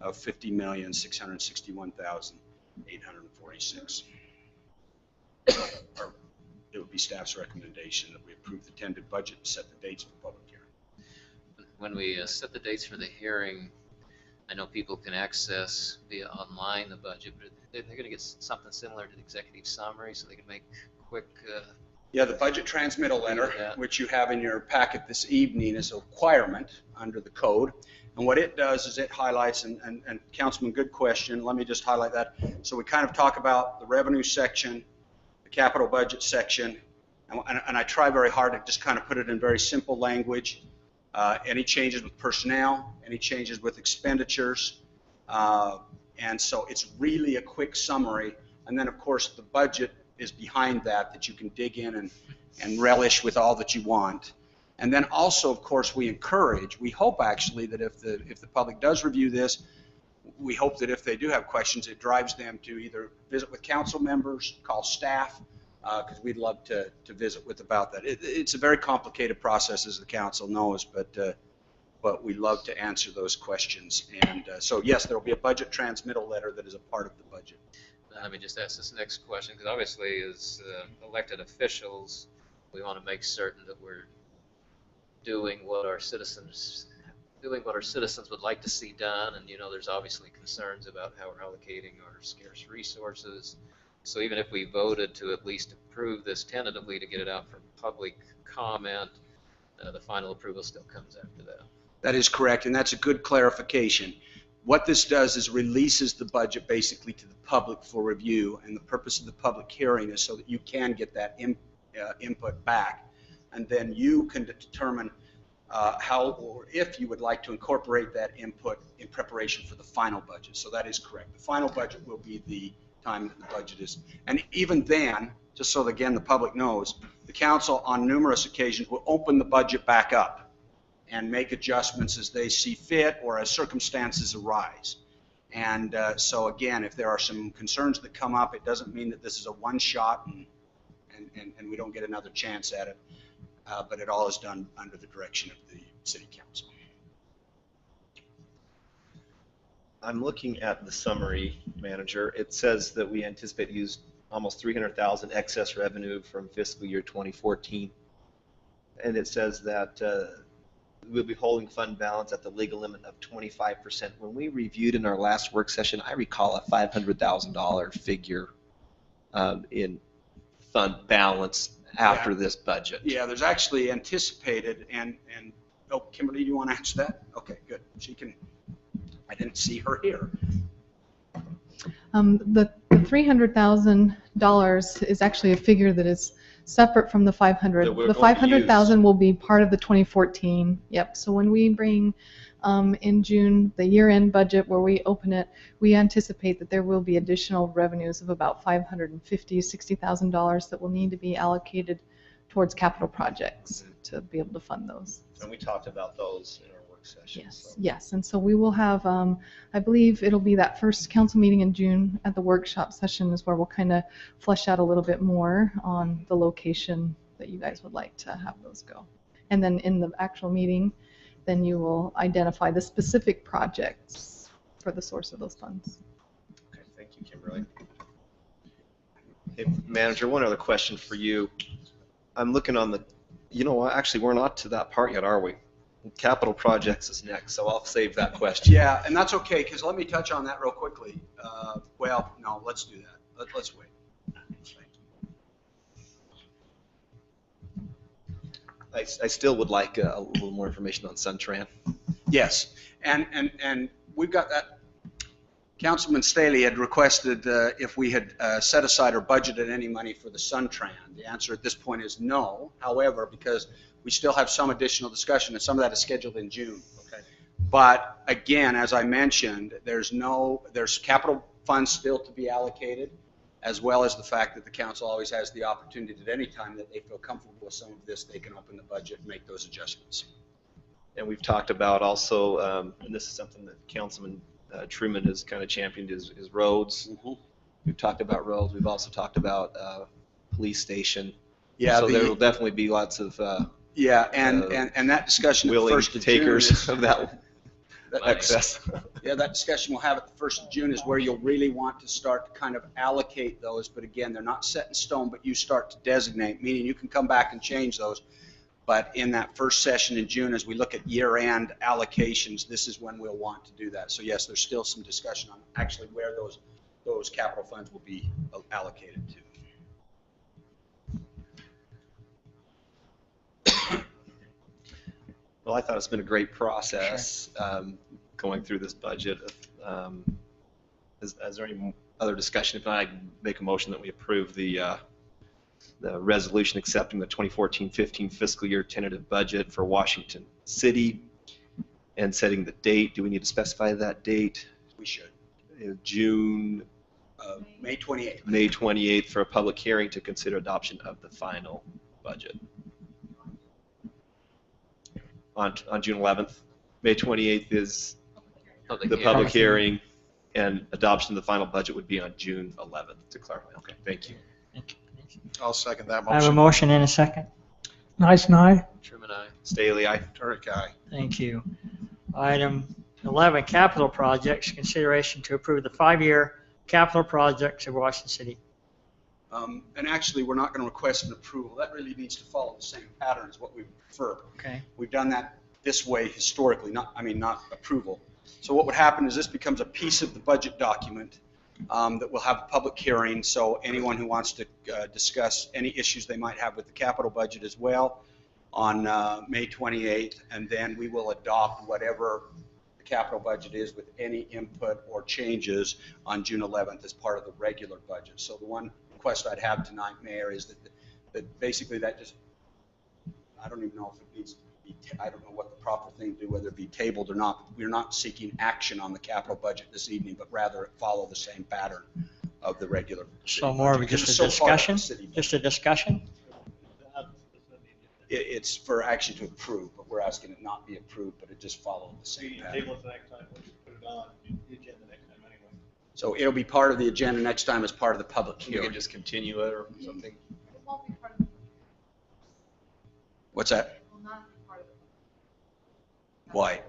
of $50,661,846. Or it would be staff's recommendation that we approve the tentative budget and set the dates for public hearing. When we set the dates for the hearing, I know people can access via online the budget, but they're going to get something similar to the executive summary so they can make quick. Yeah, the budget transmittal letter, which you have in your packet this evening, is a requirement under the code. And what it does is it highlights, and Councilman, good question, let me just highlight that. So we kind of talk about the revenue section, the capital budget section, and I try very hard to just kind of put it in very simple language. Any changes with personnel, any changes with expenditures, and so it's really a quick summary. And then, of course, the budget is behind that you can dig in and relish with all that you want. And then also, of course, we hope actually that if the public does review this, we hope that if they do have questions, it drives them to either visit with council members, call staff, because we'd love to visit with about that. It's a very complicated process, as the council knows, but we love to answer those questions. And so yes, there will be a budget transmittal letter that is a part of the budget. Let me just ask this next question, because obviously as elected officials, we want to make certain that we're doing what our citizens would like to see done. And there's obviously concerns about how we're allocating our scarce resources. So even if we voted to at least approve this tentatively to get it out for public comment, the final approval still comes after that. That is correct, and that's a good clarification. What this does is releases the budget basically to the public for review, and the purpose of the public hearing is so that you can get that input back, and then you can determine how or if you would like to incorporate that input in preparation for the final budget. So that is correct. The final budget will be the time that the budget is. And even then, just so that, again, the public knows, the council on numerous occasions will open the budget back up and make adjustments as they see fit or as circumstances arise. And so again, if there are some concerns that come up, it doesn't mean that this is a one-shot and we don't get another chance at it, but it all is done under the direction of the city council. I'm looking at the summary, Manager. It says that we anticipate to use almost $300,000 excess revenue from fiscal year 2014. And it says that we'll be holding fund balance at the legal limit of 25%. When we reviewed in our last work session, I recall a $500,000 figure in fund balance after this budget. Yeah, there's actually anticipated, and oh, Kimberly, do you want to answer that? Okay, good. She can. I didn't see her here. The $300,000 is actually a figure that is separate from the 500. The 500,000 will be part of the 2014. Yep. So when we bring in June the year-end budget where we open it, we anticipate that there will be additional revenues of about $550,000-$60,000 that will need to be allocated towards capital projects to be able to fund those. And we talked about those in our work session. Yes, so. Yes, and so we will have, I believe it'll be that first council meeting in June at the workshop session is where we'll kind of flesh out a little bit more on the location that you guys would like to have those go. And then in the actual meeting, then you will identify the specific projects for the source of those funds. Okay, thank you, Kimberly. Hey, Manager, one other question for you. I'm looking on the, you know what, actually we're not to that part yet, are we? Capital projects is next, so I'll save that question. Yeah, and that's okay, because let me touch on that real quickly. Well, no, let's do that. Let's wait. I still would like a little more information on Suntran. Yes, and we've got that. Councilman Staley had requested if we had set aside or budgeted any money for the Suntran. The answer at this point is no. However, because we still have some additional discussion, and some of that is scheduled in June. Okay. But again, as I mentioned, there's capital funds still to be allocated, as well as the fact that the council always has the opportunity at any time that they feel comfortable with some of this, they can open the budget and make those adjustments. And we've talked about also, and this is something that Councilman Truman has kind of championed, is roads. Mm-hmm. We've talked about roads. We've also talked about police station. Yeah. So there will definitely be lots of Yeah, and that discussion at the willing 1st of June takers is, of that that- excess. Yeah, that discussion we'll have at the 1st of June is where you'll really want to start to kind of allocate those, but again, they're not set in stone, but you start to designate, meaning you can come back and change those. But in that first session in June, as we look at year-end allocations, this is when we'll want to do that. So yes, there's still some discussion on actually where those capital funds will be allocated to. Well, I thought it's been a great process going through this budget. Is there any other discussion? If not, I make a motion that we approve the resolution accepting the 2014-15 fiscal year tentative budget for Washington City and setting the date. Do we need to specify that date? We should. June. May 28th. May 28th for a public hearing to consider adoption of the final budget. On June 11th. May 28th is the public hearing, and adoption of the final budget would be on June 11th, to clarify. Okay, thank you. I'll second that I have a motion. motion and a second. Nice and I. Truman, aye. Staley, aye. Turek, aye. Thank you. Item 11, capital projects, consideration to approve the 5-year capital projects of Washington City. And actually, we're not going to request an approval. That really needs to follow the same pattern as what we prefer. Okay. We've done that this way historically, not approval. So what would happen is this becomes a piece of the budget document that will have a public hearing. So anyone who wants to discuss any issues they might have with the capital budget as well on May 28th, and then we will adopt whatever the capital budget is with any input or changes on June 11th as part of the regular budget. So the one request I'd have tonight, Mayor, is that basically that just, I don't even know if it needs to be, I don't know what the proper thing to do, whether it be tabled or not. We're not seeking action on the capital budget this evening, but rather follow the same pattern of the regular. So more of just a discussion? Just a discussion? It's for action to approve, but we're asking it not be approved, but it just follow the same pattern. Table it the next time, we'll just put it on the agenda next time anyway. So it'll be part of the agenda next time as part of the public You hearing. can just continue it or something. What's that? Why?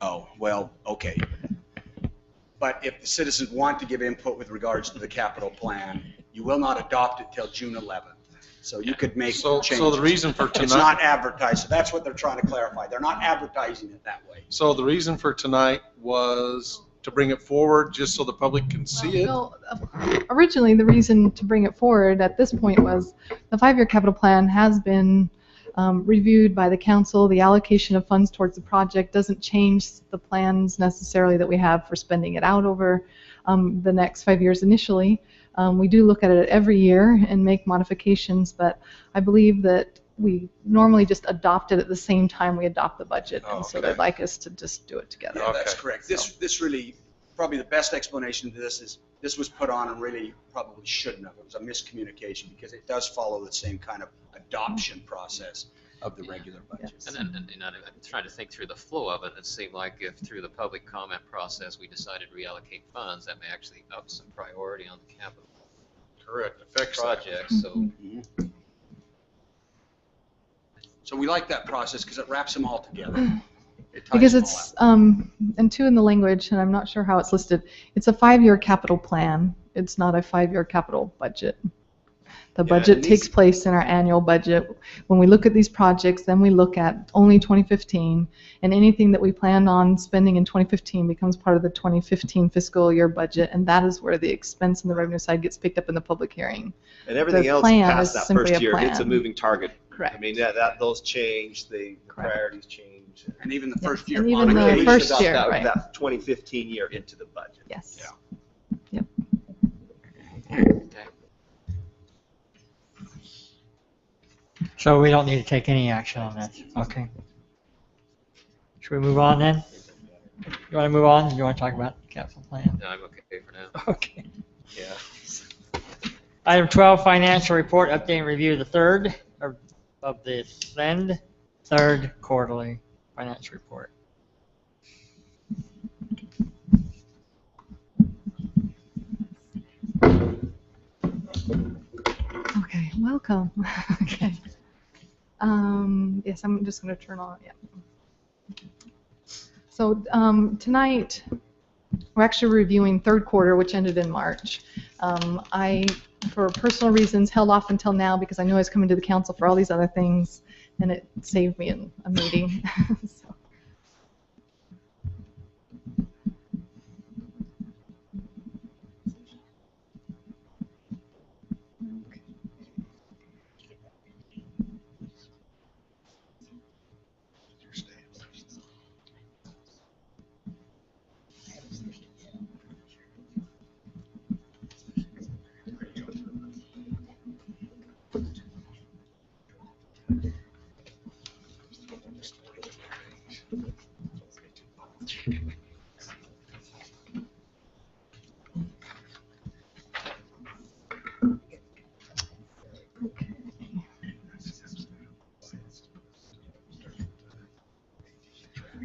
Oh, well, okay. But if the citizens want to give input with regards to the capital plan, you will not adopt it till June 11th. So you could make changes. So the reason for It's tonight. not advertised, so that's what they're trying to clarify. They're not advertising it that way. So the reason for tonight was to bring it forward just so the public can see it? Well, originally, the reason to bring it forward at this point was the 5-year capital plan has been reviewed by the council. The allocation of funds towards the project doesn't change the plans necessarily that we have for spending it out over the next 5 years initially. We do look at it every year and make modifications, but I believe that we normally just adopt it at the same time we adopt the budget, and so they'd like us to just do it together. Yeah, that's correct. This really, probably the best explanation to this is this was put on and really probably shouldn't have. It was a miscommunication because it does follow the same kind of adoption process of the regular budget. And you know, I'm trying to think through the flow of it. It seemed like if through the public comment process we decided to reallocate funds, that may actually up some priority on the capital Correct. Affects project. that. So So we like that process because it wraps them all together. It ties Because them all it's, and two in the language, and I'm not sure how it's listed, it's a 5-year capital plan. It's not a 5-year capital budget. The budget and takes place in our annual budget. When we look at these projects, then we look at only 2015, and anything that we plan on spending in 2015 becomes part of the 2015 fiscal year budget, and that is where the expense and the revenue side gets picked up in the public hearing. And everything The else plan past is that simply first a year, it's a plan. moving target. Correct. I mean, those change, the priorities change. And even the first Yes, year. and even on the occasion, first adopt year, that, right. that 2015 year into the budget. Yes. Yeah. Yep. okay. So we don't need to take any action on this. Okay. Should we move on then? You want to move on? You want to talk about the capital plan? No, I'm okay for now. Okay. Yeah. Item 12, financial report, update and review the third of the SEND, third quarterly financial report. welcome. Okay. Yes, I'm just going to turn on. Yeah. So tonight we're actually reviewing third quarter, which ended in March. I, for personal reasons, held off until now because I knew I was coming to the council for all these other things, and it saved me a meeting. So.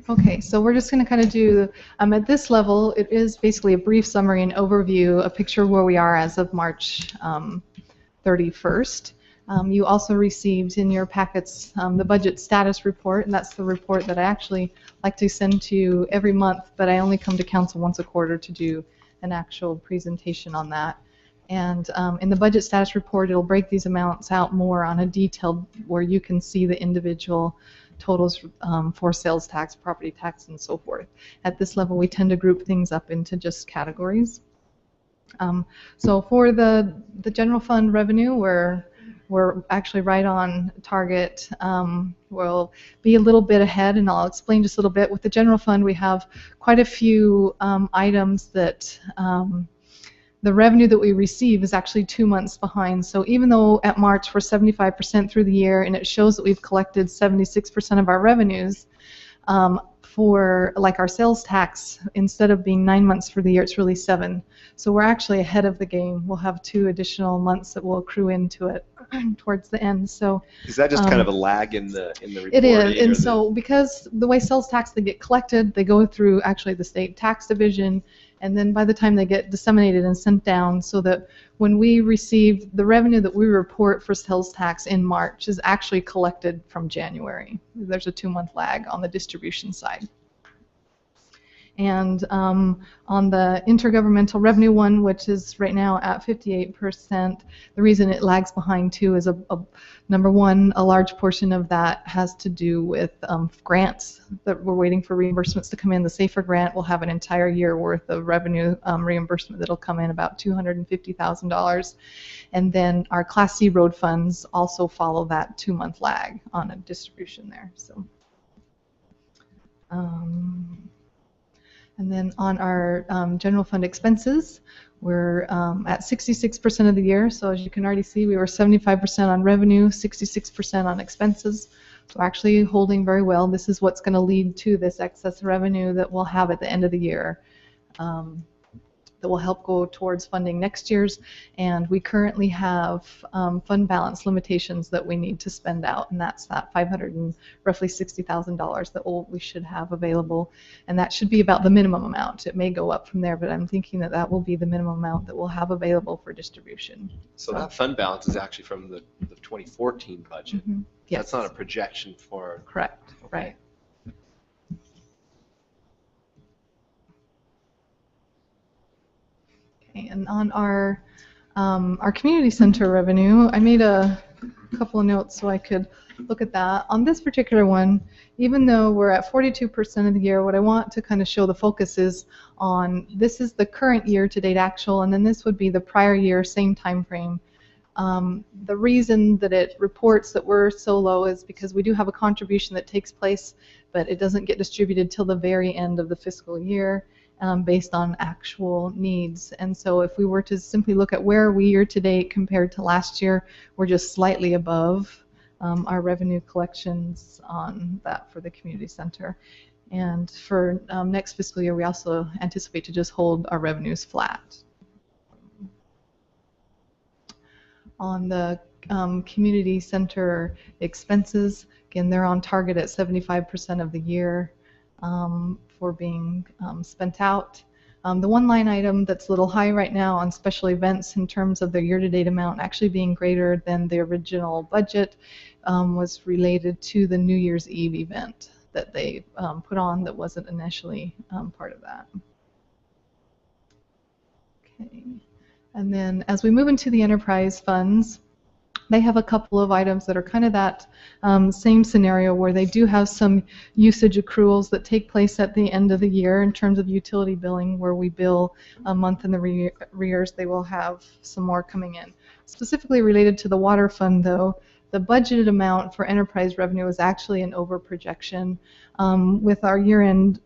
Okay, so we're just going to kind of do, at this level, it is basically a brief summary and overview, a picture of where we are as of March 31st. You also received in your packets the budget status report, and that's the report that I actually like to send to you every month, but I only come to council once a quarter to do an actual presentation on that. And in the budget status report, it'll break these amounts out more on a detailed, where you can see the individual totals for sales tax, property tax, and so forth. At this level, we tend to group things up into just categories. So for the general fund revenue, we're actually right on target. We'll be a little bit ahead, and I'll explain just a little bit. With the general fund, we have quite a few items that the revenue that we receive is actually 2 months behind. So even though at March we're 75% through the year, and it shows that we've collected 76% of our revenues, for like our sales tax, instead of being 9 months for the year, it's really 7. So we're actually ahead of the game. We'll have 2 additional months that will accrue into it towards the end. So is that just kind of a lag in the reporting? It is, and so because the way sales tax they get collected, they go through actually the state tax division, and then by the time they get disseminated and sent down, so that when we receive the revenue that we report for sales tax in March is actually collected from January. There's a 2-month lag on the distribution side. And on the intergovernmental revenue one, which is right now at 58%, the reason it lags behind too is number one, a large portion of that has to do with grants that we're waiting for reimbursements to come in. The SAFER grant will have an entire year worth of revenue reimbursement that'll come in, about $250,000. And then our Class C road funds also follow that 2-month lag on a distribution there. So. And then on our general fund expenses, we're at 66% of the year. So as you can already see, we were 75% on revenue, 66% on expenses. So actually holding very well. This is what's going to lead to this excess revenue that we'll have at the end of the year. That will help go towards funding next year's, and we currently have fund balance limitations that we need to spend out, and that's that roughly $60,000 that we should have available, and that should be about the minimum amount. It may go up from there, but I'm thinking that that will be the minimum amount that we'll have available for distribution. So that fund balance is actually from the 2014 budget. Mm-hmm. Yes. That's not a projection for. Correct. Okay. Right. And on our community center revenue, I made a couple of notes so I could look at that. On this particular one, even though we're at 42% of the year, what I want to kind of show the focus is on, this is the current year-to-date actual, and then this would be the prior year, same time frame. The reason that it reports that we're so low is because we do have a contribution that takes place, but it doesn't get distributed till the very end of the fiscal year. Based on actual needs. And so if we were to simply look at where we year to date compared to last year, we're just slightly above our revenue collections on that for the community center. And for next fiscal year, we also anticipate to just hold our revenues flat. On the community center expenses, again, they're on target at 75% of the year. For being spent out. The one line item that's a little high right now on special events in terms of their year-to-date amount actually being greater than the original budget was related to the New Year's Eve event that they put on that wasn't initially part of that. Okay. And then as we move into the enterprise funds, they have a couple of items that are kind of that same scenario where they do have some usage accruals that take place at the end of the year in terms of utility billing, where we bill a month in the arrears. They will have some more coming in. Specifically related to the water fund, though, the budgeted amount for enterprise revenue is actually an over projection. With our year-end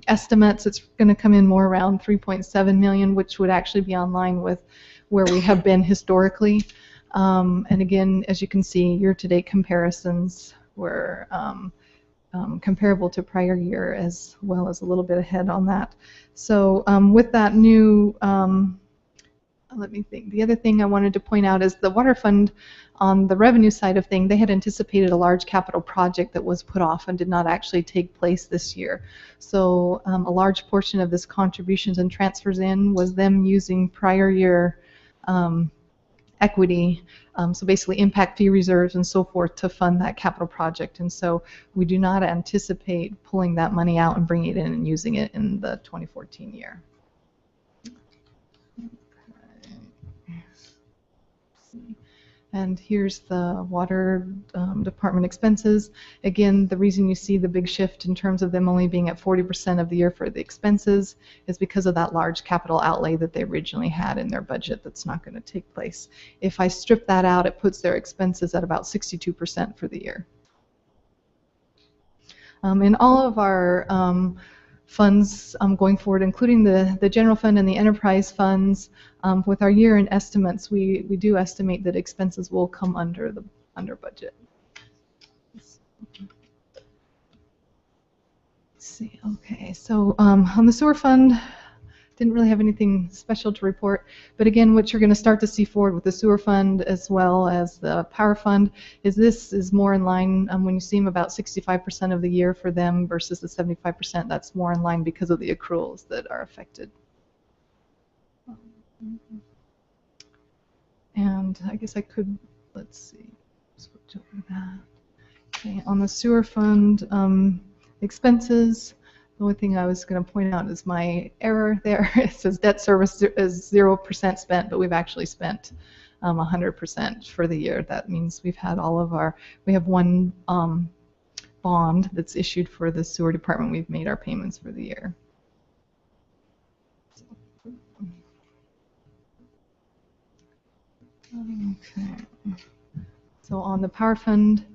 estimates, it's going to come in more around 3.7 million, which would actually be online with where we have been historically. And again, as you can see, year-to-date comparisons were comparable to prior year, as well as a little bit ahead on that. So with that new, let me think, the other thing I wanted to point out is the water fund on the revenue side of things, they had anticipated a large capital project that was put off and did not actually take place this year. So a large portion of this contributions and transfers in was them using prior year equity, so basically impact fee reserves and so forth to fund that capital project. And so we do not anticipate pulling that money out and bringing it in and using it in the 2014 year. And here's the water department expenses. Again, the reason you see the big shift in terms of them only being at 40% of the year for the expenses is because of that large capital outlay that they originally had in their budget that's not going to take place. If I strip that out, it puts their expenses at about 62% for the year. In all of our funds going forward, including the general fund and the enterprise funds, with our year-end estimates, we do estimate that expenses will come under budget. Let's see. Okay, so on the sewer fund, didn't really have anything special to report, but again, what you're going to start to see forward with the sewer fund as well as the power fund is this is more in line when you see them about 65% of the year for them versus the 75%. That's more in line because of the accruals that are affected. And I guess I could, let's see, switch over that. Okay, on the sewer fund expenses, the only thing I was going to point out is my error there. It says debt service is 0% spent, but we've actually spent 100% for the year. That means we've had all of our, we have one bond that's issued for the sewer department. We've made our payments for the year. Okay. So on the power fund,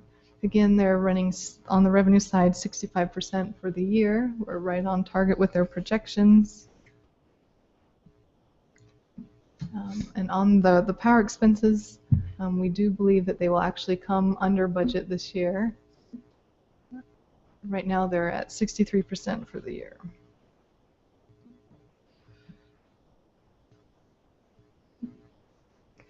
again, they're running on the revenue side 65% for the year. We're right on target with their projections. And on the power expenses, we do believe that they will actually come under budget this year. Right now they're at 63% for the year.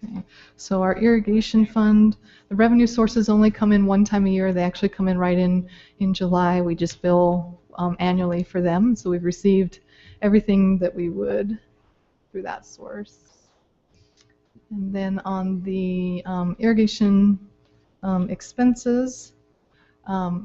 Okay. So our irrigation fund, the revenue sources only come in one time a year. They actually come in right in July. We just bill annually for them. So we've received everything that we would through that source. And then on the irrigation expenses,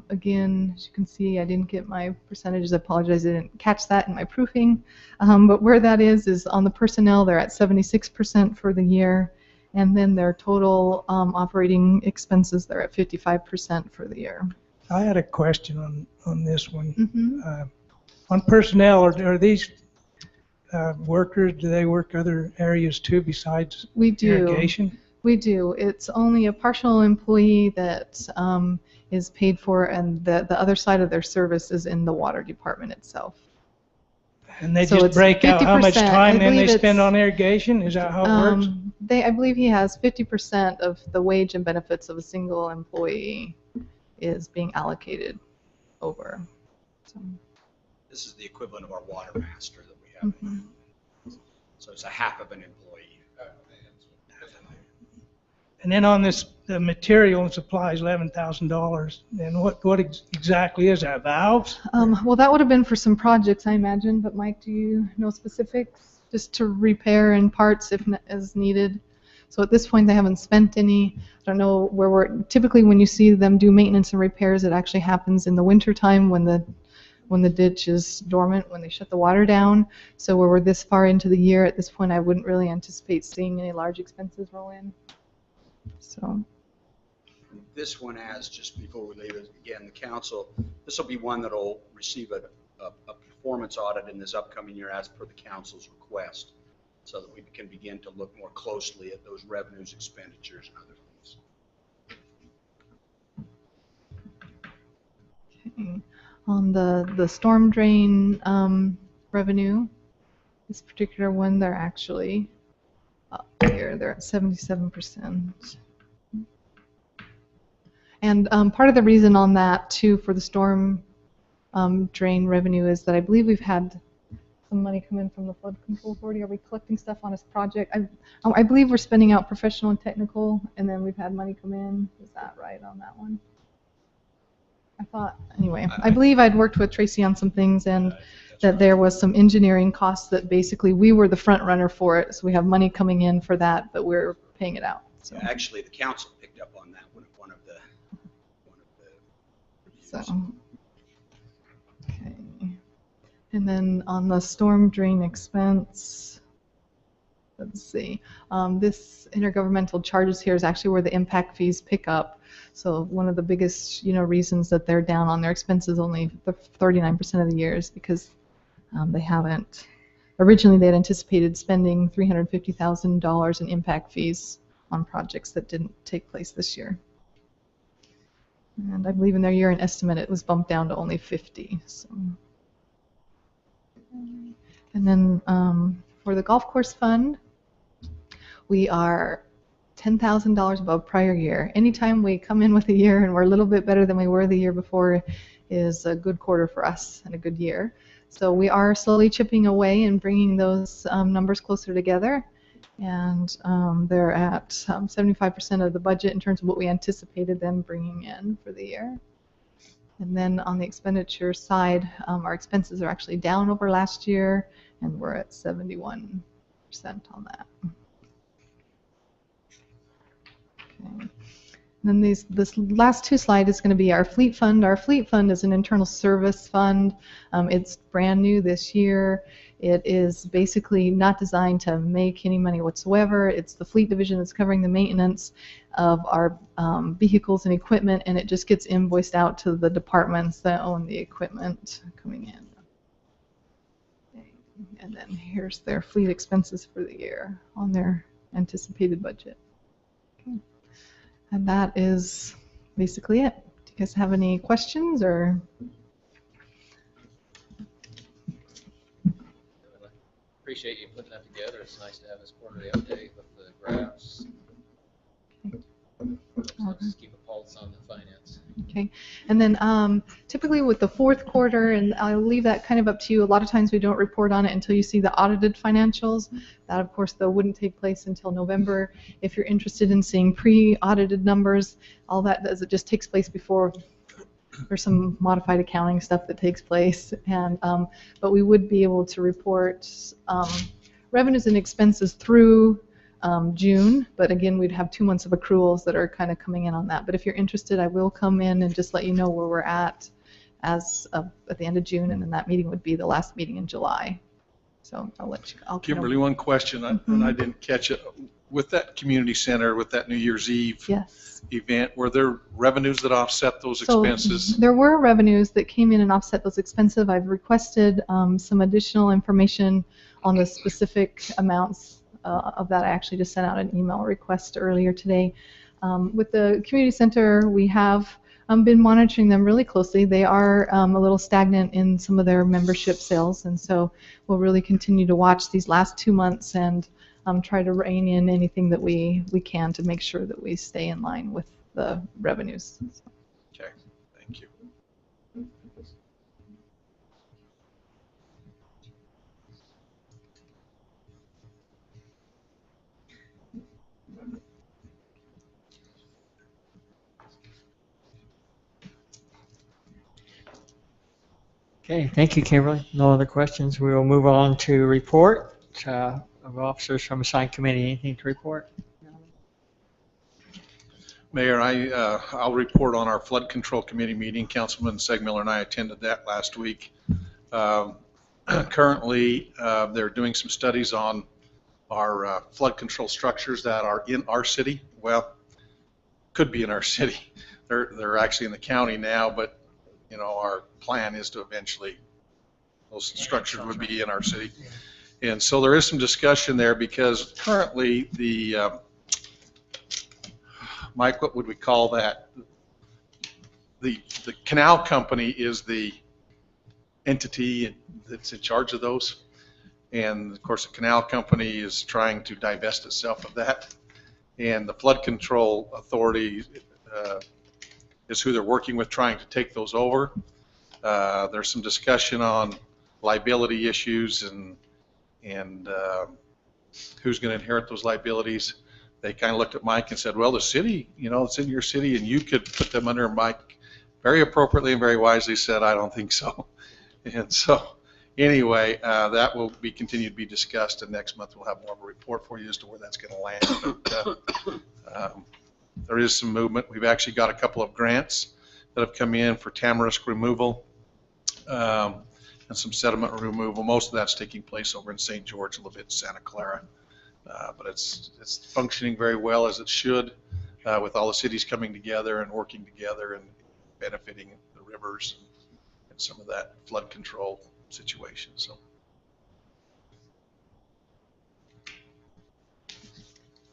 again, as you can see, I didn't get my percentages. I apologize, I didn't catch that in my proofing. But where that is on the personnel, they're at 76% for the year. And then their total operating expenses, they're at 55% for the year. I had a question on this one. Mm-hmm. On personnel, are these workers, do they work other areas too besides irrigation? We do. It's only a partial employee that is paid for, and the other side of their service is in the water department itself. And they just break out how much time then they spend on irrigation? Is that how it works? I believe he has 50% of the wage and benefits of a single employee is being allocated over. So. This is the equivalent of our water master that we have. Mm-hmm. So it's a half of an employee. And then on this, the material and supplies, $11,000. And what exactly is that? Valves? Well, that would have been for some projects, I imagine, but Mike, do you know specifics? Just to repair and parts if as needed. So at this point, they haven't spent any. I don't know where we're, typically when you see them do maintenance and repairs, it actually happens in the winter time when the ditch is dormant, when they shut the water down. So where we're this far into the year, at this point, I wouldn't really anticipate seeing any large expenses roll in. So. This one has, just before we leave it, again, the council, this will be one that will receive a performance audit in this upcoming year as per the council's request, so that we can begin to look more closely at those revenues, expenditures, and other things. Okay. On the storm drain revenue, this particular one, they're actually up here. They're at 77%. And part of the reason on that, too, for the storm drain revenue is that I believe we've had some money come in from the Flood Control Authority. Are we collecting stuff on this project? I believe we're spending out professional and technical, and then we've had money come in. Is that right on that one? I thought, anyway, I believe I'd worked with Tracy on some things, and that there was some engineering costs that basically we were the front runner for it. So we have money coming in for that, but we're paying it out. So. Actually, the council picked up on that one of the reviews. So, okay. And then on the storm drain expense, let's see. This intergovernmental charges here is actually where the impact fees pick up. So one of the biggest, reasons that they're down on their expenses only 39% of the year is because they haven't. Originally, they had anticipated spending $350,000 in impact fees on projects that didn't take place this year. And I believe in their year-end estimate, it was bumped down to only 50. So. And then for the golf course fund, we are $10,000 above prior year. Anytime we come in with a year and we're a little bit better than we were the year before is a good quarter for us and a good year. So we are slowly chipping away and bringing those numbers closer together. And they're at 75% of the budget in terms of what we anticipated them bringing in for the year. And then on the expenditure side, our expenses are actually down over last year, and we're at 71% on that. Okay. And then this last two slides is going to be our fleet fund. Our fleet fund is an internal service fund. It's brand new this year. It is basically not designed to make any money whatsoever. It's the fleet division that's covering the maintenance of our vehicles and equipment, and it just gets invoiced out to the departments that own the equipment coming in. And then here's their fleet expenses for the year on their anticipated budget. Okay. And that is basically it. Do you guys have any questions or? Appreciate you putting that together. It's nice to have this quarterly update with the graphs. Let's keep a pulse on the finance. Okay, and then typically with the fourth quarter, and I'll leave that kind of up to you, a lot of times we don't report on it until you see the audited financials. That, of course, though, wouldn't take place until November. If you're interested in seeing pre-audited numbers, all that does, it just takes place before. There's some modified accounting stuff that takes place, and but we would be able to report revenues and expenses through June, but again, we'd have 2 months of accruals that are kind of coming in on that. But if you're interested, I will come in and just let you know where we're at as of, at the end of June, and then that meeting would be the last meeting in July. So I'll let you. Kimberly, one question, and I didn't catch it. With that community center, with that New Year's Eve event, were there revenues that offset those expenses? There were revenues that came in and offset those expenses. I've requested some additional information on the specific amounts of that. I actually just sent out an email request earlier today. With the community center, we have been monitoring them really closely. They are a little stagnant in some of their membership sales, and so we'll really continue to watch these last 2 months and try to rein in anything that we can to make sure that we stay in line with the revenues. Okay, thank you. Okay, thank you, Kimberly. No other questions. We will move on to report of officers from assigned committee. Anything to report? Mayor, I'll report on our flood control committee meeting. Councilman Segmiller and I attended that last week. Currently, they're doing some studies on our flood control structures that are in our city. Well, could be in our city. They're actually in the county now, but you know, our plan is to eventually, those structures would be in our city. And so there is some discussion there because currently the, Mike, what would we call that? The canal company is the entity that's in charge of those. And of course, the canal company is trying to divest itself of that. And the flood control authority is who they're working with, trying to take those over. There's some discussion on liability issues and who's going to inherit those liabilities. They kind of looked at Mike and said, well, the city, you know, it's in your city and you could put them under. Mike very appropriately and very wisely said, I don't think so. And so anyway, that will be continued to be discussed, and next month we'll have more of a report for you as to where that's going to land. But, there is some movement. We've actually got a couple of grants that have come in for tamarisk removal and some sediment removal. Most of that's taking place over in St. George, a little bit in Santa Clara. But it's functioning very well as it should, with all the cities coming together and working together and benefiting the rivers and some of that flood control situation. So.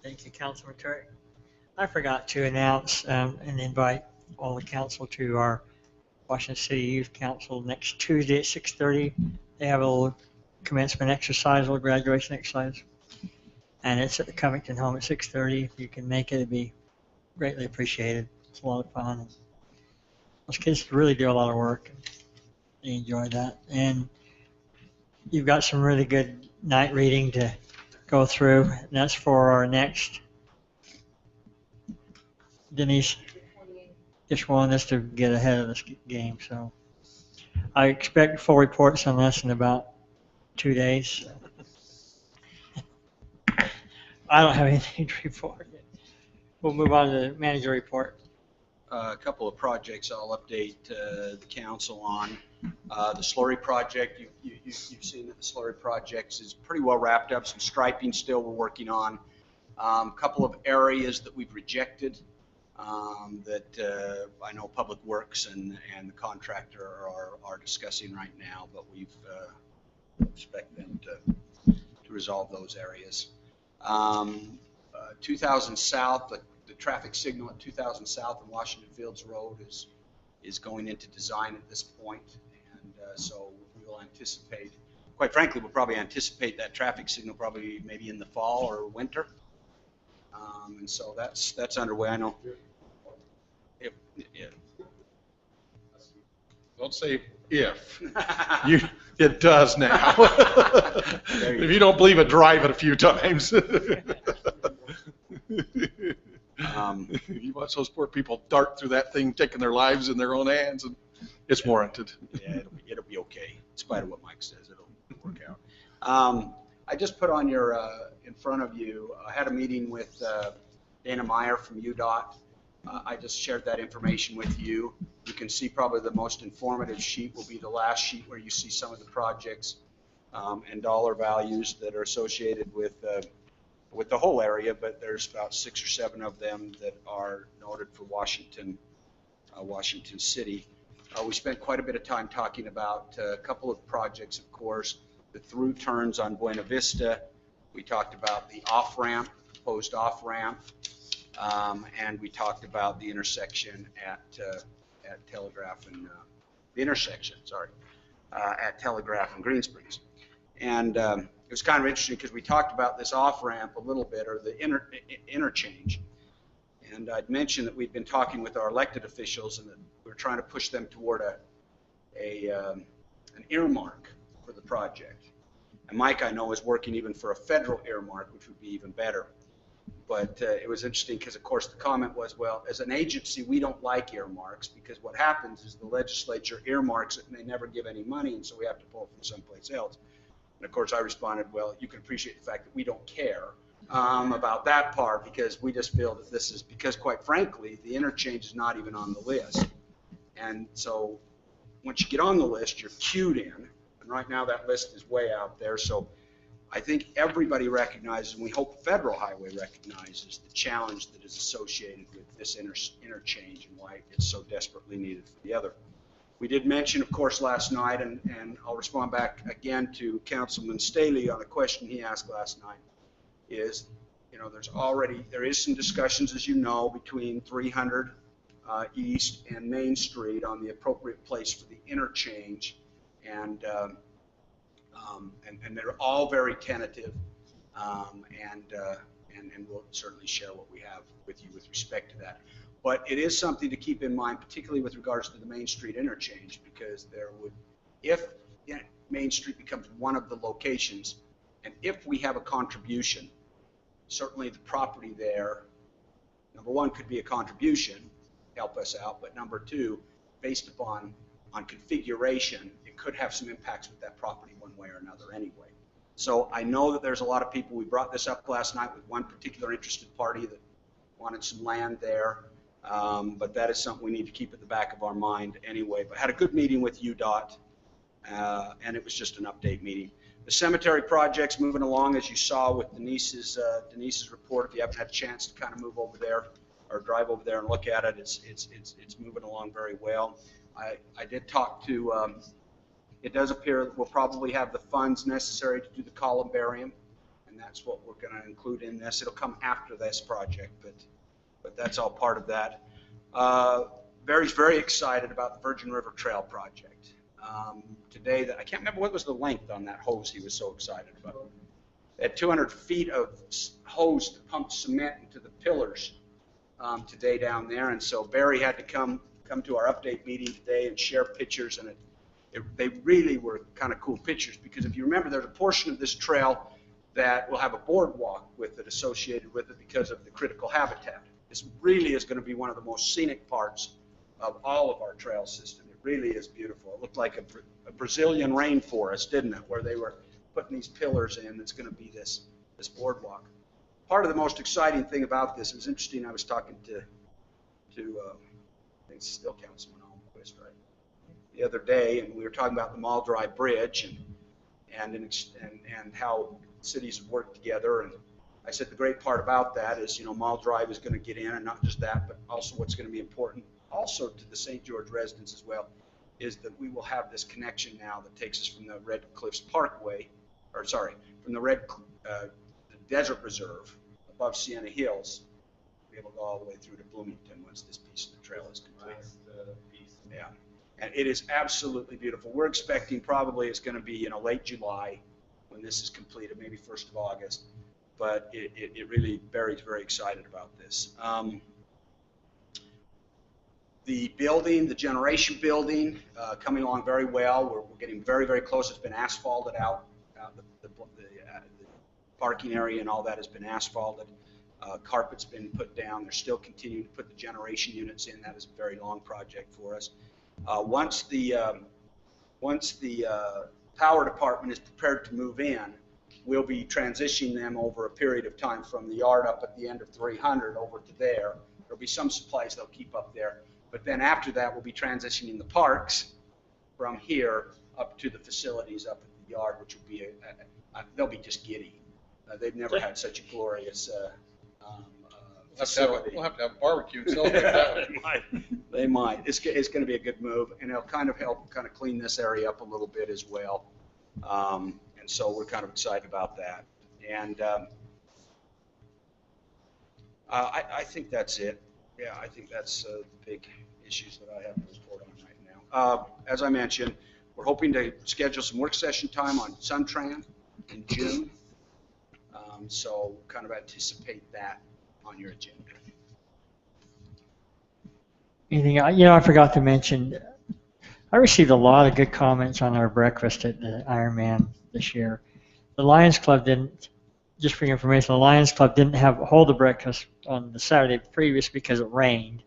Thank you, Councilman Terry. I forgot to announce and invite all the council to our Washington City Youth Council next Tuesday at 6:30. They have a little commencement exercise, a little graduation exercise. And it's at the Covington home at 6:30. If you can make it, it'd be greatly appreciated. It's a lot of fun. And those kids really do a lot of work. They enjoy that. And you've got some really good night reading to go through. And that's for our next. Denise just wanted us to get ahead of this game. So I expect full reports on this in about 2 days. I don't have anything to report. We'll move on to the manager report. A couple of projects I'll update the council on. The slurry project, you've seen that the slurry project is pretty well wrapped up. Some striping still we're working on. A couple of areas that we've rejected that I know Public Works and the contractor are discussing right now, but we expect them to resolve those areas. 2000 South, the traffic signal at 2000 South and Washington Fields Road is going into design at this point, and so we will anticipate, quite frankly, we'll probably anticipate that traffic signal probably maybe in the fall or winter, and so that's underway. I know. If. Don't say if. It does now. If you don't believe it, drive it a few times. You watch those poor people dart through that thing, taking their lives in their own hands, and it's warranted. Yeah, it'll be okay. In spite of what Mike says, it'll work out. I just put on your in front of you. I had a meeting with Dana Meyer from UDOT. I just shared that information with you. You can see probably the most informative sheet will be the last sheet where you see some of the projects and dollar values that are associated with the whole area, but there's about 6 or 7 of them that are noted for Washington City. We spent quite a bit of time talking about a couple of projects, of course, the through turns on Buena Vista. We talked about the off-ramp, proposed off-ramp. And we talked about the intersection at Telegraph and at Telegraph and Green Springs. And it was kind of interesting because we talked about this off-ramp a little bit, or the interchange. And I'd mentioned that we'd been talking with our elected officials and that we're trying to push them toward an earmark for the project. And Mike, I know, is working even for a federal earmark, which would be even better. But it was interesting because, of course, the comment was, well, as an agency, we don't like earmarks because what happens is the legislature earmarks it and they never give any money, and so we have to pull it from someplace else. And of course, I responded, well, you can appreciate the fact that we don't care about that part because we just feel that this is because, quite frankly, the interchange is not even on the list. And so once you get on the list, you're queued in. And right now that list is way out there. So I think everybody recognizes, and we hope Federal Highway recognizes, the challenge that is associated with this interchange and why it's so desperately needed for the other. We did mention, of course, last night, and I'll respond back again to Councilman Staley on a question he asked last night, is, you know, there is some discussions, as you know, between 300 East and Main Street on the appropriate place for the interchange, and they're all very tentative, and we'll certainly share what we have with you with respect to that. But it is something to keep in mind, particularly with regards to the Main Street interchange, because there would, if Main Street becomes one of the locations, and if we have a contribution, certainly the property there, number one, could be a contribution, help us out, but number two, based upon configuration, it could have some impacts with that property one way or another anyway. So I know that there's a lot of people, we brought this up last night with one particular interested party that wanted some land there, but that is something we need to keep at the back of our mind anyway. But had a good meeting with UDOT, and it was just an update meeting. The cemetery project's moving along, as you saw with Denise's report. If you haven't had a chance to kind of move over there or drive over there and look at it, it's moving along very well. I did talk to, it does appear that we'll probably have the funds necessary to do the columbarium, and that's what we're going to include in this. It'll come after this project, but that's all part of that. Barry's very excited about the Virgin River Trail project. Today, I can't remember what was the length on that hose he was so excited about. At 200 feet of hose to pump cement into the pillars today down there, and so Barry had to come to our update meeting today and share pictures, and they really were kind of cool pictures, because if you remember, there's a portion of this trail that will have a boardwalk with it associated with it because of the critical habitat. This really is going to be one of the most scenic parts of all of our trail system. It really is beautiful. It looked like a Brazilian rainforest, didn't it, where they were putting these pillars in. That's going to be this boardwalk. Part of the most exciting thing about this, it was interesting, I was talking to I think it's still Councilman Almquist, right, the other day, and we were talking about the Mall Drive Bridge and how cities have worked together. And I said the great part about that is, you know, Mall Drive is going to get in, and not just that, but also what's going to be important also to the St. George residents as well, is that we will have this connection now that takes us from the Red Cliffs Parkway, or sorry, from the Desert Reserve above Sienna Hills, be able to go all the way through to Bloomington once this piece of the trail is complete. Yeah, and it is absolutely beautiful. We're expecting probably it's going to be, you know, late July when this is completed, maybe 1st of August, but it really, Barry's very excited about this. The building, the generation building, coming along very well. We're getting very, very close. It's been asphalted out. The parking area and all that has been asphalted. Carpet's been put down. They're still continuing to put the generation units in. That is a very long project for us. Once the power department is prepared to move in, we'll be transitioning them over a period of time from the yard up at the end of 300 over to there. There'll be some supplies they'll keep up there. But then after that, we'll be transitioning the parks from here up to the facilities up at the yard, which will be, they'll be just giddy. They've never had such a glorious facility. We'll have to have a barbecue and celebrate that one. They might. It's going to be a good move, and it'll kind of help kind of clean this area up a little bit as well. And so we're kind of excited about that. And I think that's it. Yeah, I think that's the big issues that I have to report on right now. As I mentioned, we're hoping to schedule some work session time on Suntran in June. So kind of anticipate that on your agenda. Anything, you know, I forgot to mention, I received a lot of good comments on our breakfast at the Ironman this year. The Lions Club didn't just for your information, the Lions Club didn't have hold of breakfast on the Saturday previous because it rained.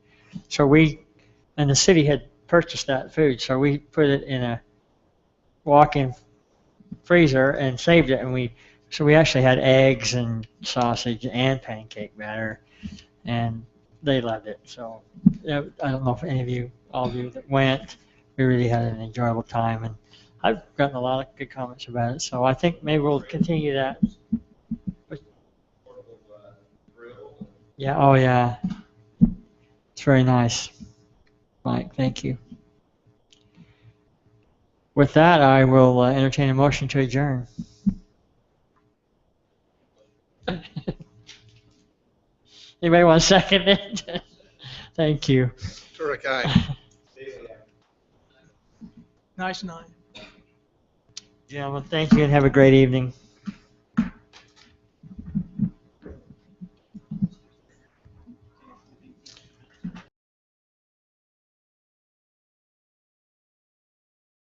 So and the city had purchased that food, so we put it in a walk-in freezer and saved it, and so we actually had eggs and sausage and pancake batter, and they loved it. So I don't know if all of you that went, we really had an enjoyable time, and I've gotten a lot of good comments about it, so I think maybe we'll continue that. Yeah, oh yeah. It's very nice. Mike, thank you. With that, I will entertain a motion to adjourn. Anybody want to second it? Thank you. Turek, aye. Nice night. Gentlemen, thank you and have a great evening.